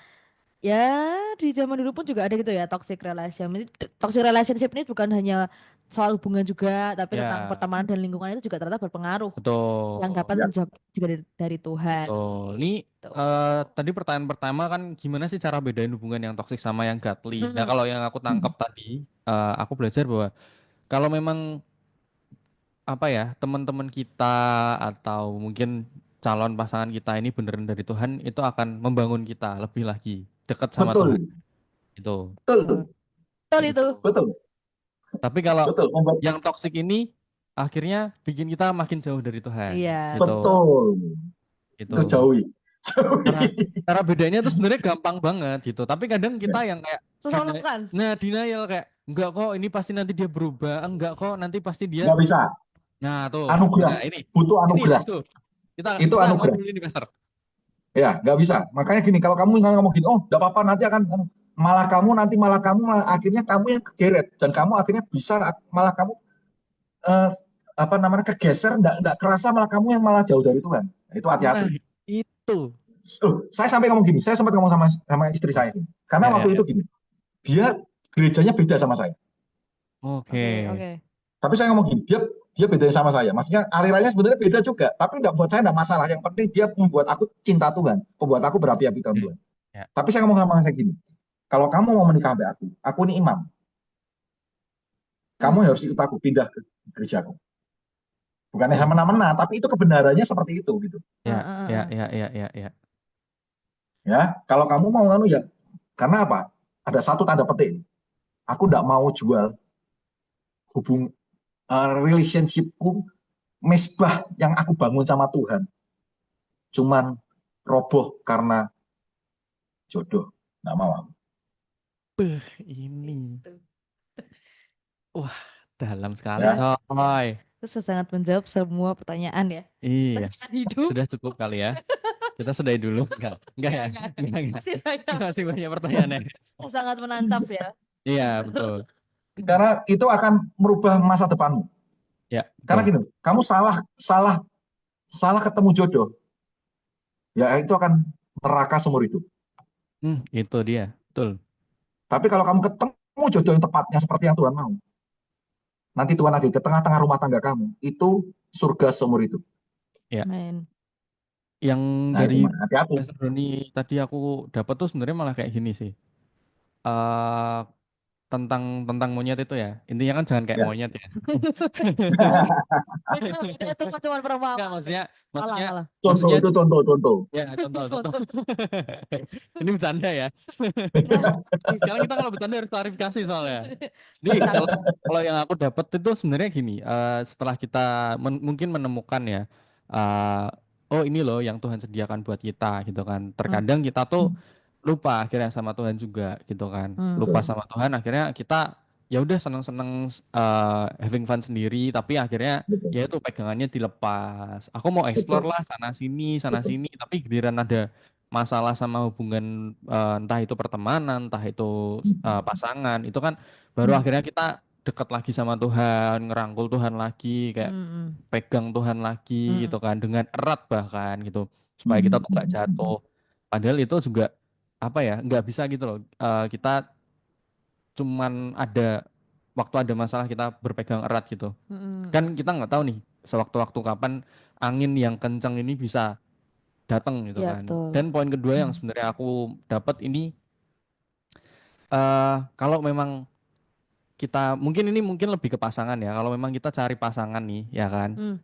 ya di zaman dulu pun juga ada gitu ya toxic relation. Ini toxic relationship ini bukan hanya soal hubungan juga, tapi tentang Ya, pertemanan dan lingkungan itu juga ternyata berpengaruh. Yang betul. dapat Ya, menjawab juga dari Tuhan. Betul. Ini Tuh. tadi pertanyaan pertama kan gimana sih cara bedain hubungan yang toksik sama yang godly? Nah, Mm-mm. kalau yang aku tangkap tadi, aku belajar bahwa kalau memang apa ya, teman-teman kita atau mungkin calon pasangan kita ini beneran dari Tuhan, itu akan membangun kita lebih lagi dekat sama Tuhan betul, itu. betul, Betul itu. betul, Tapi kalau betul, yang toksik ini akhirnya bikin kita makin jauh dari Tuhan Iya, gitu. betul. betul. Itu Itu jauhi, jauhi. cara cara bedanya tuh sebenarnya gampang banget gitu. Tapi kadang kita Ya, yang kayak Susah melakukan. denial kayak enggak kok ini pasti nanti dia berubah, enggak kok nanti pasti dia. nggak bisa. Nah, tuh. Anugerah, Nah, butuh ini anugerah. Restu. Kita Itu kita ngomong anugerah. dulu ini, Pastor. Ya, nggak bisa. Makanya gini, kalau kamu ngomong gini, oh, nggak apa-apa, nanti akan malah kamu akhirnya kamu yang kegeret dan kamu akhirnya bisa malah kamu eh, apa namanya kegeser, nggak kerasa malah kamu yang malah jauh dari Tuhan. Nah, itu Nah, hati-hati. itu. Saya sampai ngomong gini, saya sempat ngomong sama istri saya gini, karena Ya, ya, waktu ya. itu gini, dia gerejanya beda sama saya. Oke. Oke. Tapi saya ngomong gini, dia beda sama saya. Maksudnya alirannya sebenarnya beda juga, tapi nggak buat saya nggak masalah. Yang penting dia membuat aku cinta Tuhan, membuat aku berapi-api dalam Tuhan. Ya. Tapi saya ngomong sama saya gini, kalau kamu mau menikah sama aku ini imam, kamu harus ikut aku pindah ke gerejaku. Bukannya semena-mena, tapi itu kebenarannya seperti itu gitu. Ya, ya, ya, ya, ya, ya. Ya, kalau kamu mau ya, karena apa? Ada satu tanda petik. Aku nggak mau jual relationshipku, mesbah yang aku bangun sama Tuhan, cuman roboh karena jodoh. Nggak mau aku. Ini. Itu. Wah, dalam sekali, Ya, coy. Itu sangat menjawab semua pertanyaan ya. Iya, Pertanyaan hidup. sudah cukup kali ya. Kita sudahi dulu. Enggak ya? Enggak. Masih banyak. Masih banyak pertanyaannya. Sangat menancap ya. Iya, betul. karena itu akan merubah masa depanmu. Ya, Karena betul. gini, kamu salah ketemu jodoh, ya itu akan neraka seumur hidup. Itu dia. Betul. Tapi kalau kamu ketemu jodoh yang tepatnya seperti yang Tuhan mau, nanti Tuhan lagi ke tengah-tengah rumah tangga kamu, itu surga seumur hidup. Ya. Amin. Yang Nah, dari itu hati-hati. Pastor Doni tadi aku dapat tuh sebenarnya malah kayak gini sih. eh tentang monyet itu ya. Intinya kan jangan kayak Ya. monyet ya. Itu kan cuma perumpamaan. Enggak, maksudnya Salah. Contoh, maksudnya itu contoh. ya contoh. Ini bercanda ya. Sekarang kita kalau bercanda harus klarifikasi soalnya. Jadi kalau yang aku dapat itu sebenarnya gini, setelah kita mungkin menemukan ya, oh ini loh yang Tuhan sediakan buat kita gitu kan. Terkadang kita tuh lupa akhirnya sama Tuhan juga gitu kan. Lupa sama Tuhan akhirnya kita ya udah seneng-seneng having fun sendiri, tapi akhirnya ya itu pegangannya dilepas. Aku mau explore lah sana sini, tapi giliran ada masalah sama hubungan entah itu pertemanan, entah itu pasangan, itu kan baru akhirnya kita dekat lagi sama Tuhan, ngerangkul Tuhan lagi, kayak pegang Tuhan lagi gitu kan, dengan erat bahkan gitu, supaya kita tuh nggak jatuh. Padahal itu juga apa ya, nggak bisa gitu loh. Kita cuman ada waktu ada masalah kita berpegang erat gitu. Kan kita nggak tahu nih sewaktu-waktu kapan angin yang kencang ini bisa datang gitu Ya, kan. betul. Dan poin kedua yang sebenarnya aku dapat ini, kalau memang kita mungkin lebih ke pasangan ya. Kalau memang kita cari pasangan nih, ya kan.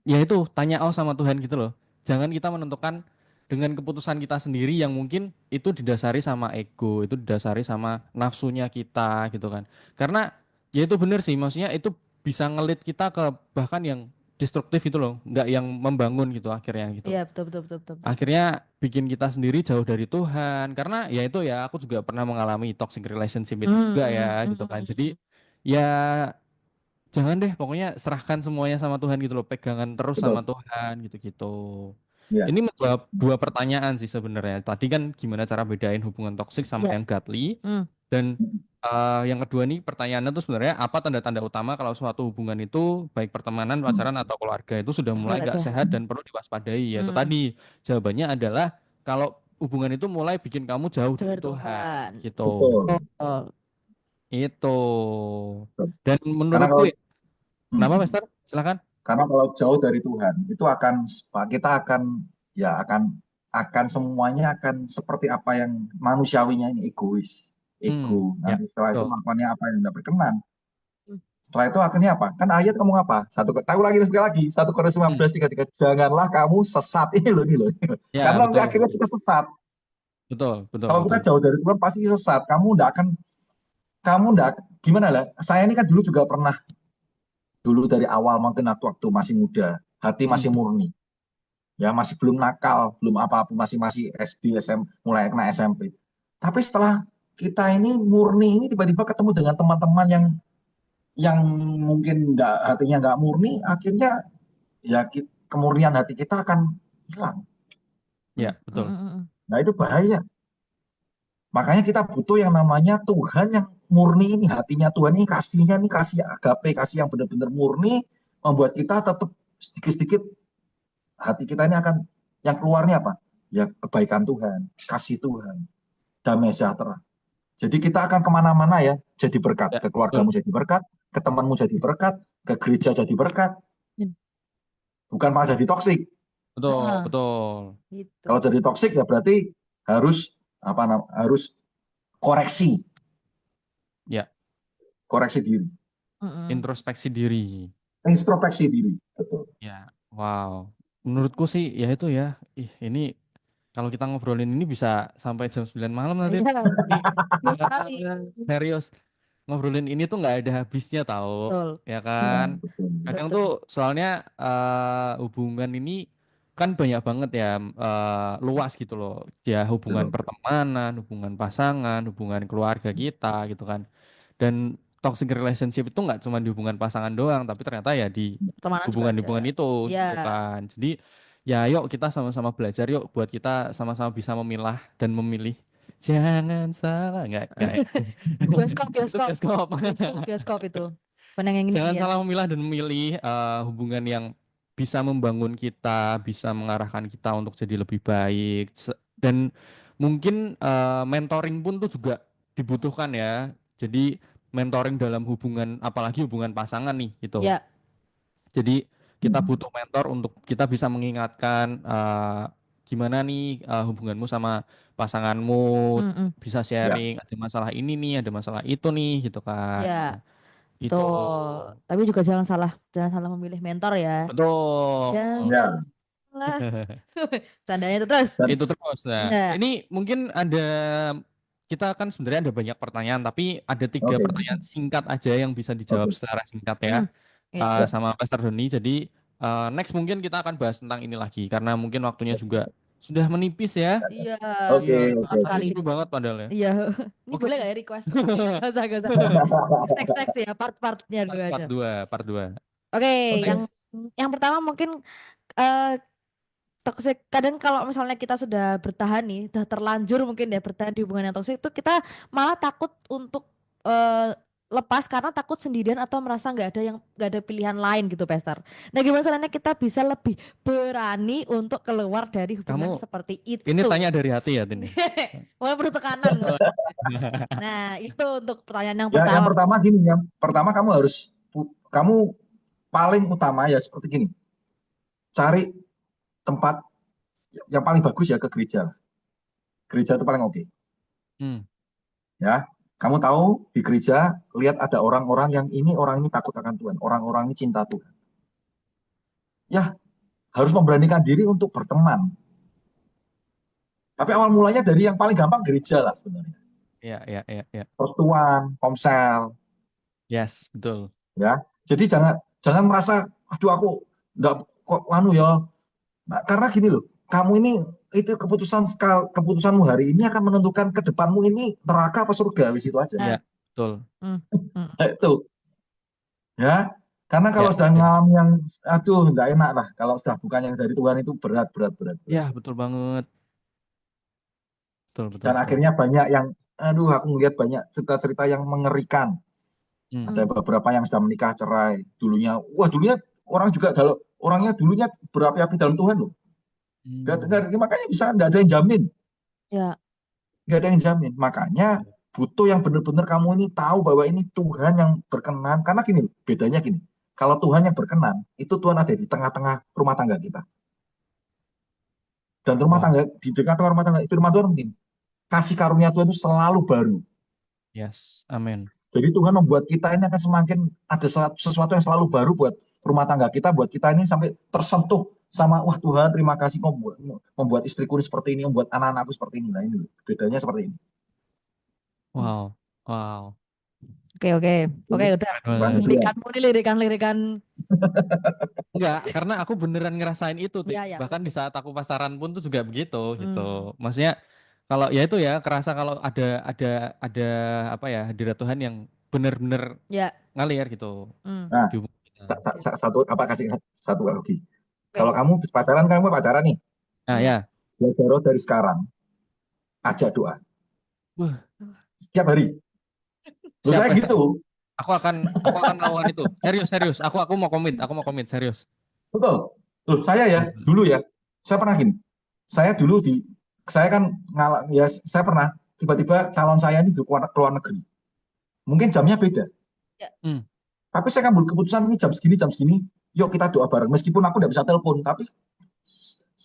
Ya itu tanya sama Tuhan gitu loh. Jangan kita menentukan dengan keputusan kita sendiri yang mungkin itu didasari sama ego, itu didasari sama nafsunya kita gitu kan. Karena ya itu benar sih, maksudnya itu bisa ngelit kita ke bahkan yang destruktif itu loh, nggak yang membangun gitu akhirnya gitu. Iya, betul. Akhirnya bikin kita sendiri jauh dari Tuhan. Karena ya itu ya aku juga pernah mengalami toxic relationship itu juga ya gitu kan. Jadi ya jangan deh, pokoknya serahkan semuanya sama Tuhan gitu loh, pegangan terus sama Betul. Tuhan gitu-gitu. Ya. Ini menjawab dua pertanyaan sih sebenarnya. Tadi kan gimana cara bedain hubungan toksik sama yang godly, dan Yang kedua nih pertanyaannya tuh sebenarnya apa tanda-tanda utama kalau suatu hubungan itu baik pertemanan, pacaran atau keluarga itu sudah mulai Nggak nggak sehat. sehat dan perlu diwaspadai. Yaitu Hmm. tadi jawabannya adalah kalau hubungan itu mulai bikin kamu jauh dari Dari Tuhan, Tuhan. gitu. Betul. Oh, Itu. Betul. Dan Karena menurutku kalau ya, kenapa, Mister? Silakan. karena kalau jauh dari Tuhan itu kita akan semuanya akan seperti apa yang manusiawinya ini egois, ego. Ya, Nanti setelah itu betul. melakukannya apa yang tidak berkenan. Hmm. Setelah itu akhirnya apa? Kan ayat ngomong apa? Tahu lagi sekali lagi 1 Korintus Hmm. 15:33. Janganlah kamu sesat ini loh. Ya, Karena nanti betul. akhirnya kita sesat. Betul, betul, Kalau kita betul. jauh dari Tuhan pasti sesat. Kamu enggak gimana lah? Saya ini kan dulu juga pernah dari awal mungkin waktu masih muda, hati masih murni. Ya masih belum nakal, belum apa-apa, masih SD, SM, mulai kena SMP. Tapi setelah kita ini murni ini tiba-tiba ketemu dengan teman-teman yang mungkin hatinya nggak murni, akhirnya ya kemurnian hati kita akan hilang. Ya, betul. Nah itu bahaya. Makanya kita butuh yang namanya Tuhan yang murni ini, hatinya Tuhan ini, kasihnya ini, kasih agape, kasih yang benar-benar murni, membuat kita tetap sedikit-sedikit hati kita ini akan, yang keluarnya apa? Ya kebaikan Tuhan, kasih Tuhan, damai sejahtera. Jadi kita akan kemana-mana ya, jadi berkat. Ya, Ke keluargamu jadi berkat, ke temanmu jadi berkat, ke gereja jadi berkat, bukan malah jadi toksik. betul, Ah, betul. gitu. Kalau jadi toksik ya berarti harus harus koreksi, Ya, koreksi diri, introspeksi diri. introspeksi diri. Betul. Ya, wow. Menurutku sih ya itu ya. Ini kalau kita ngobrolin ini bisa sampai jam 9 malam nanti. Iya, Ini betul sekali. serius. Ngobrolin ini tuh nggak ada habisnya tahu, Betul. ya kan? Betul. Kadang Betul. tuh soalnya hubungan ini kan banyak banget ya, luas gitu loh. Ya hubungan Betul. pertemanan, hubungan pasangan, hubungan keluarga kita gitu kan. Dan toxic relationship itu nggak cuma di hubungan pasangan doang, tapi ternyata ya di Pertemanan juga ada. hubungan-hubungan itu gitu Ya, kan. Jadi ya yuk kita sama-sama belajar yuk buat kita sama-sama bisa memilah dan memilih. Jangan salah, enggak ya. bioskop, Itu bioskop, bioskop. bioskop itu. Bukan yang ini Jangan ya. salah memilah dan memilih hubungan yang bisa membangun kita, bisa mengarahkan kita untuk jadi lebih baik. Dan mungkin mentoring pun tuh juga dibutuhkan ya. Jadi mentoring dalam hubungan, apalagi hubungan pasangan nih gitu. Ya, Jadi kita butuh mentor untuk kita bisa mengingatkan gimana nih hubunganmu sama pasanganmu, bisa Ya. sharing ada masalah ini nih, ada masalah itu nih gitu kan. ya, Itu betul. Tapi juga jangan salah memilih mentor ya. betul. Jangan Ya. salah. Candanya itu terus. Dan Itu terus. Nah, Enggak. ini mungkin kita kan sebenarnya ada banyak pertanyaan, tapi ada 3 oke. pertanyaan singkat aja yang bisa dijawab Oke. secara singkat ya, Ya. sama Pastor Doni. Jadi next mungkin kita akan bahas tentang ini lagi karena mungkin waktunya juga sudah menipis ya. Iya, Oke. Iya, maaf Oke. sekali. seru banget padahal ya. Iya. Ini Oke. boleh gak ya request? Gak usah. Next ya, part-partnya dulu aja. Part 2. Oke, Oke. yang pertama mungkin toxic. Kadang kalau misalnya kita sudah bertahan nih, sudah terlanjur mungkin ya bertahan di hubungan yang toxic itu kita malah takut untuk lepas karena takut sendirian atau merasa nggak ada pilihan lain gitu, Pester. Nah, gimana caranya kita bisa lebih berani untuk keluar dari hubungan Kamu seperti itu? ini tanya dari hati ya, Tini. Mulai perlu tekanan. Nah, itu untuk pertanyaan yang Ya, yang pertama. pertama gini, yang pertama kamu paling utama ya seperti gini. Cari tempat yang paling bagus ya ke gereja. Gereja itu paling oke. Ya, kamu tahu di gereja lihat ada orang-orang yang orang ini takut akan Tuhan, orang-orang ini cinta Tuhan. Ya, harus memberanikan diri untuk berteman. Tapi awal mulanya dari yang paling gampang gereja lah sebenarnya. Iya. Pertuan, komsel. Yes, betul. Ya, jadi jangan merasa, aduh aku nggak kok ya. Nah, karena gini loh, kamu ini itu keputusanmu hari ini akan menentukan ke depanmu ini neraka apa surga, wis itu aja. Iya, betul. Nah, itu. Ya, karena kalau Ya, sudah ngalamin yang aduh nggak enak lah. Kalau sudah bukan yang dari Tuhan itu berat. Ya, betul banget. Betul. Dan akhirnya banyak yang aduh aku ngelihat banyak cerita-cerita yang mengerikan. Ada beberapa yang sudah menikah cerai. Dulunya orang juga orangnya dulunya berapi-api dalam Tuhan loh. Makanya bisa nggak ada yang jamin. Ya. Nggak ada yang jamin. Makanya butuh yang benar-benar kamu ini tahu bahwa ini Tuhan yang berkenan. Karena gini, bedanya gini. Kalau Tuhan yang berkenan, itu Tuhan ada di tengah-tengah rumah tangga kita. Dan rumah tangga, di dekat rumah tangga, firman Tuhan mungkin. Kasih karunia Tuhan itu selalu baru. Yes, amin. Jadi Tuhan membuat kita ini akan semakin ada sesuatu yang selalu baru buat rumah tangga kita, buat kita ini sampai tersentuh sama, wah Tuhan terima kasih kau membuat istriku ini seperti ini, membuat anak-anakku seperti ini. Nah ini bedanya seperti ini. Wow, wow. Oke, udah. Lirikan. Enggak, karena aku beneran ngerasain itu, Iya, bahkan di saat aku pasaran pun tuh juga begitu, gitu. Maksudnya kalau ya itu ya, kerasa kalau ada apa ya, hadirat Tuhan yang bener-bener ngalir gitu. Nah, kasih satu lagi. Kalau kamu pacaran nih. Nah, ya. Belajar dari sekarang, ajak doa. Setiap hari. Saya gitu. Aku akan melakukan itu. Serius. Aku mau komit, serius. Betul. Loh, saya dulu saya pernah gini. Saya pernah tiba-tiba calon saya ini keluar negeri. Mungkin jamnya beda. Tapi saya ambil keputusan ini jam segini, yuk kita doa bareng. Meskipun aku tidak bisa telepon, tapi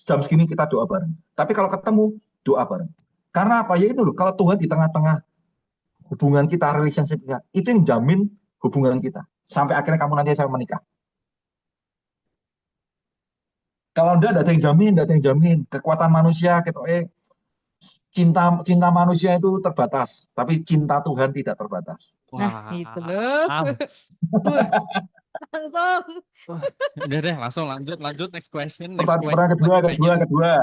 jam segini kita doa bareng. Tapi kalau ketemu, doa bareng. Karena apa? Ya itu loh, kalau Tuhan di tengah-tengah hubungan kita, relationship kita, itu yang jamin hubungan kita. Sampai akhirnya kamu nanti saya menikah. Kalau enggak, ada yang jamin. Kekuatan manusia, cinta manusia itu terbatas, tapi cinta Tuhan tidak terbatas. Nah, itu loh. Langsung lanjut next question. Kedua.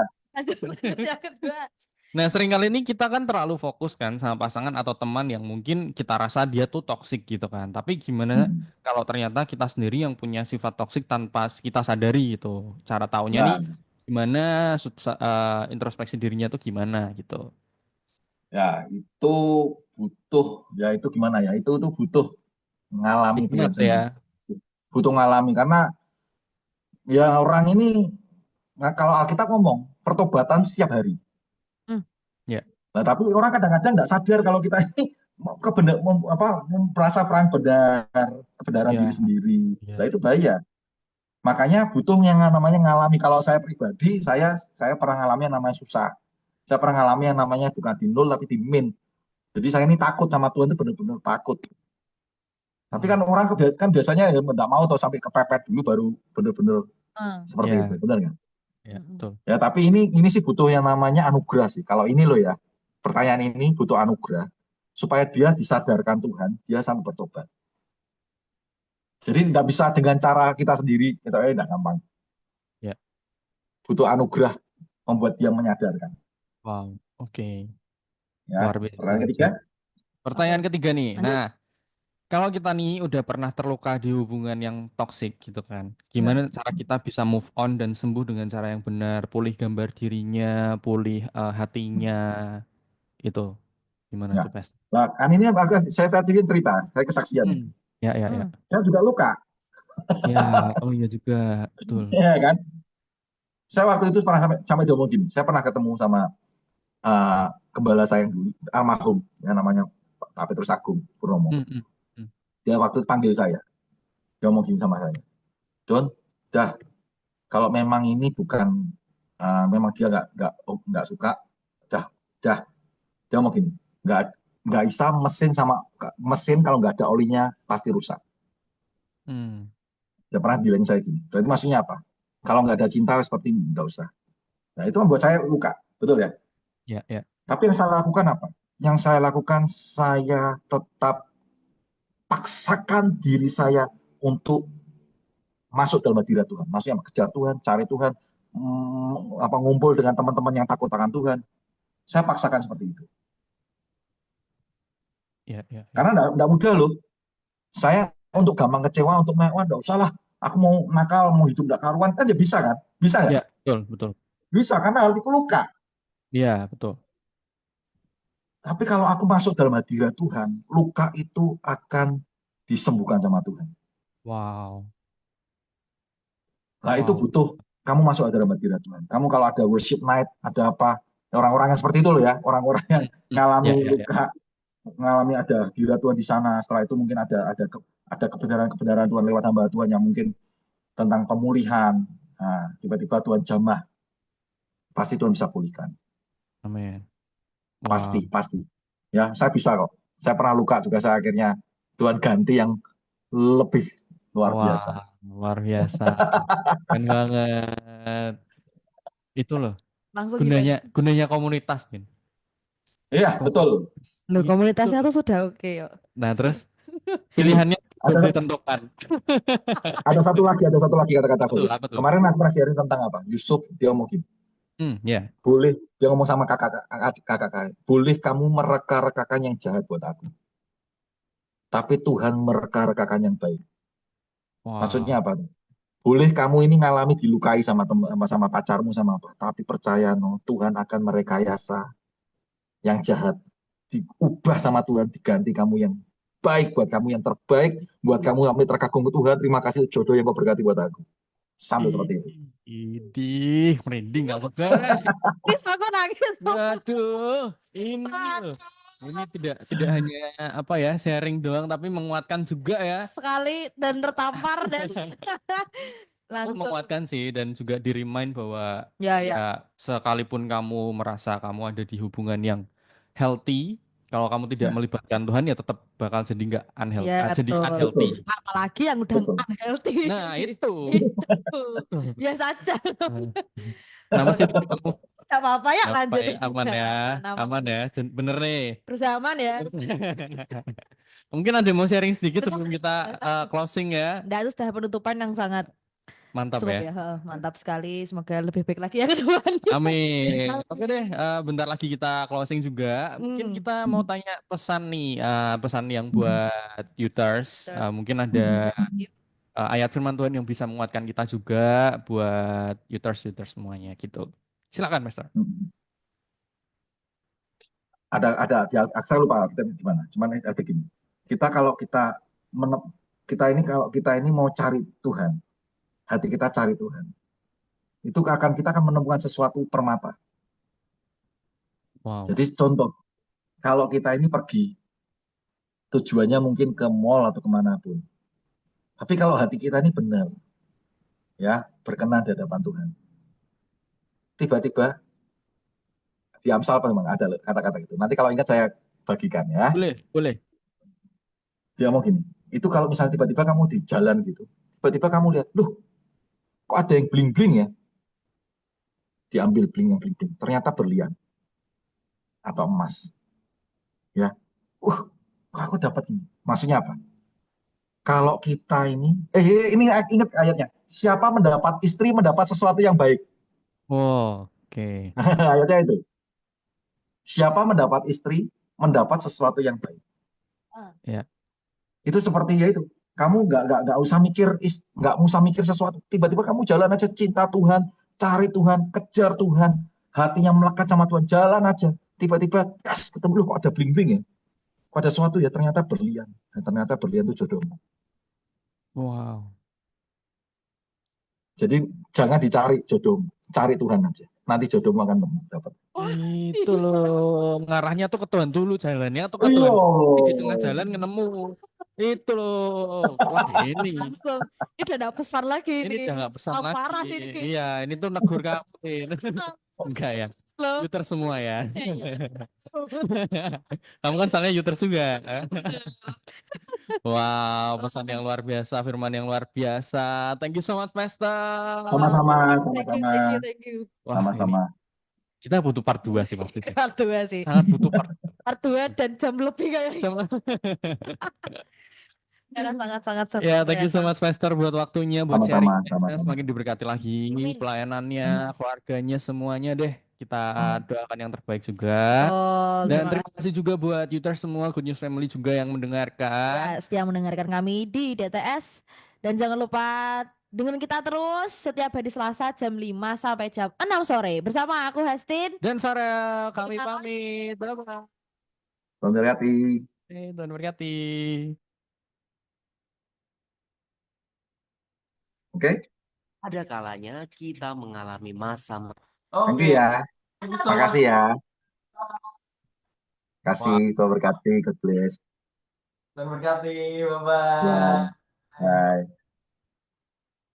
Nah, seringkali ini kita kan terlalu fokus kan sama pasangan atau teman yang mungkin kita rasa dia tuh toksik gitu kan. Tapi gimana kalau ternyata kita sendiri yang punya sifat toksik tanpa kita sadari gitu. Cara taunya nih gimana, introspeksi dirinya tuh gimana gitu. Ya, itu butuh, itu gimana ya? Itu butuh ngalami dulu aja. Butuh ngalami karena ya orang ini, kalau Alkitab ngomong pertobatan setiap hari. Nah, tapi orang kadang-kadang nggak sadar kalau kita ini merasa perang kebenaran diri sendiri. Nah, itu bahaya. Makanya butuh yang namanya ngalami. Kalau saya pribadi, saya pernah ngalami yang namanya susah. Saya pernah ngalami yang namanya bukan di nol tapi di min. Jadi saya ini takut sama Tuhan, itu benar-benar takut. Tapi kan orang kan biasanya nggak mau atau sampai kepepet dulu baru benar-benar seperti itu, benar kan? Ya, betul. Ya, tapi ini sih butuh yang namanya anugerah sih. Kalau ini loh ya, pertanyaan ini butuh anugerah supaya dia disadarkan Tuhan, dia sampai bertobat. Jadi nggak bisa dengan cara kita sendiri, kita nggak gampang. Ya. Butuh anugerah membuat dia menyadarkan. Wow, oke. Ya, luar biasa. Pertanyaan ketiga nih. Nah, kalau kita nih udah pernah terluka di hubungan yang toksik gitu kan, gimana cara kita bisa move on dan sembuh dengan cara yang benar, pulih gambar dirinya, pulih hatinya, itu gimana tuh, Pes? Nah, kan ini saya tadi cerita, saya kesaksian. Ya. Saya juga luka. Ya, oh iya juga, betul. Iya kan? Saya waktu itu pernah sampai diomong gini, saya pernah ketemu sama gembala saya yang dulu, almarhum, yang namanya Pak Petrus Agung Purnomo. Dia waktu itu panggil saya, dia ngomong gini sama saya, Don, kalau memang ini bukan, memang dia nggak suka, dia ngomong gini, nggak bisa mesin kalau nggak ada olinya pasti rusak. Dia pernah bilang saya gini, berarti maksudnya apa? Kalau nggak ada cinta seperti ini, nggak usah. Nah, itu membuat saya luka, betul ya? Ya. Tapi yang saya lakukan apa? Yang saya lakukan, saya tetap paksakan diri saya untuk masuk dalam hadirat Tuhan. Maksudnya kejar Tuhan, cari Tuhan, ngumpul dengan teman-teman yang takut akan Tuhan. Saya paksakan seperti itu. Ya. Karena enggak mudah loh. Saya untuk gampang kecewa, untuk mewah, enggak usah lah. Aku mau nakal, mau hidup enggak karuan, kan ya bisa kan? Bisa nggak? Ya, betul. Bisa, karena hal itu luka. Iya, betul. Tapi kalau aku masuk dalam hadirat Tuhan, luka itu akan disembuhkan sama Tuhan. Wow. Nah, itu Wow. butuh kamu masuk dalam hadirat Tuhan. Kamu kalau ada worship night, ada apa, orang-orang yang seperti itu loh ya, orang-orang yang Ya, ngalami ya, ya. luka, mengalami ada hadirat Tuhan di sana. Setelah itu mungkin ada kebenaran-kebenaran Tuhan lewat hamba Tuhan yang mungkin tentang pemulihan. Nah, tiba-tiba Tuhan jamah, pasti Tuhan bisa pulihkan. Amin. Wow. Pasti. Ya, saya bisa kok. Saya pernah luka juga, saya akhirnya Tuhan ganti yang lebih luar biasa. Wah, luar biasa. Keren banget. Itu loh Langsung gimana? gunanya komunitas, Min. Iya, betul. Loh, Itu. komunitasnya tuh sudah oke yuk. Nah, terus pilihannya belum Ada, ditentukan. ada satu lagi kata-kata bagus. Apa tuh? Kemarin aku pernah sharing tentang apa? Yusuf, dia ngomong gini, Ya. boleh, dia ngomong sama kakak, boleh kamu mereka-rekakan yang jahat buat aku. Tapi Tuhan mereka-rekakan yang baik. Maksudnya Wow. apa? Boleh kamu ini ngalami dilukai sama sama pacarmu sama apa, tapi percaya no, Tuhan akan merekayasa yang jahat, diubah sama Tuhan, diganti kamu yang baik buat kamu, yang terbaik buat kamu, sampai terkagum ke Tuhan. Terima kasih jodoh yang kau berkati buat aku. Sampai seperti itu. Idih, merinding aku guys. Nangis aku nangis. Aduh, ini loh. Ini tidak hanya apa ya, sharing doang tapi menguatkan juga ya. Sekali dan tertampar dan langsung Menguatkan sih, dan juga di-remind bahwa ya sekalipun kamu merasa kamu ada di hubungan yang healthy, kalau kamu tidak Ya, melibatkan Tuhan ya tetap bakal jadi nggak ya jadi betul. unhealthy. Apalagi yang udah betul. unhealthy. Nah, itu. Itu biasa aja. Nama sih kamu Gak apa-apa ya, apa lanjut. ya, aman ya, Nama aman ya, bener nih. berusaha aman ya. Mungkin ada yang mau sharing sedikit sebelum kita closing ya. Nah, itu sudah penutupan yang sangat Mantap cukup ya. ya. Mantap sekali. Semoga lebih baik lagi ya ke depannya. Amin. Oke deh, bentar lagi kita closing juga. Mungkin kita mau tanya pesan nih, pesan yang buat Youters. Mungkin ada ayat firman Tuhan yang bisa menguatkan kita juga buat Youters semuanya gitu. Silakan, Master. Ada, saya lupa kita gimana. Cuman ada gini. Kita kalau kita kalau kita ini mau cari Tuhan, hati kita cari Tuhan, itu kita akan menemukan sesuatu permata. Wow. Jadi contoh, kalau kita ini pergi, tujuannya mungkin ke mall atau kemanapun. Tapi kalau hati kita ini benar, ya berkenan di hadapan Tuhan, tiba-tiba di Amsal memang ada kata-kata gitu. Nanti kalau ingat saya bagikan ya. Boleh. Dia mau gini, itu kalau misalnya tiba-tiba kamu di jalan gitu, tiba-tiba kamu lihat, loh, kok ada yang bling-bling ya? Diambil yang bling-bling, ternyata berlian atau emas. Ya, kok aku dapat ini? Maksudnya apa? Kalau kita ini ingat ayatnya, siapa mendapat istri mendapat sesuatu yang baik. Oke. Ayatnya itu. Siapa mendapat istri mendapat sesuatu yang baik. Ya. Itu seperti ya itu. Kamu nggak usah mikir sesuatu. Tiba-tiba kamu jalan aja, cinta Tuhan, cari Tuhan, kejar Tuhan, hatinya melekat sama Tuhan, jalan aja. Tiba-tiba ketemu, loh, kok ada bling-bling ya? Kok ada sesuatu ya? Ternyata berlian. Dan ternyata berlian itu jodohmu. Wow. Jadi jangan dicari jodohmu, cari Tuhan aja. Nanti jodohmu akan dapat. Itu loh, ngarahnya tuh ke Tuhan dulu, jalannya tuh ke Iya. Tuhan. Di tengah jalan nemu. Itu loh. Wah, ini. Langsung. Ini udah gak pesan lagi Ini nih. udah gak pesan lagi. Parah ini. Iya, ini tuh negur kamu. Enggak ya. Loh. Uter semua ya. Kamu kan soalnya Uter juga. Wow, pesan yang luar biasa, firman yang luar biasa. Thank you so much, Pastor. Sama-sama. Thank you. Wah, Sama-sama. kita butuh part 2 sih waktu itu. Part 2 sih. Sangat butuh part 2 dan jam lebih kayaknya. Karena sangat-sangat seru. Ya, thank you so much, Pastor, buat waktunya, buat Sama-sama, sharing. Semakin diberkati lagi, pelayanannya, keluarganya, semuanya deh. Kita doakan yang terbaik juga. Dan terima kasih juga buat Youters semua, Good News Family juga yang mendengarkan. Ya, setia mendengarkan kami di DTS. Dan jangan lupa dengan kita terus setiap hari Selasa jam 5 sampai jam 6 sore. Bersama aku, Hestin. Dan Farel, kami pamit. Bye-bye. Tuhan berkati. Tuhan berkati. Oke. Ada kalanya kita mengalami masa. Thank you ya. Makasih ya. Kasih, Tuhan berkati, God bless. Tuhan berkati, Ya, bye-bye. bye.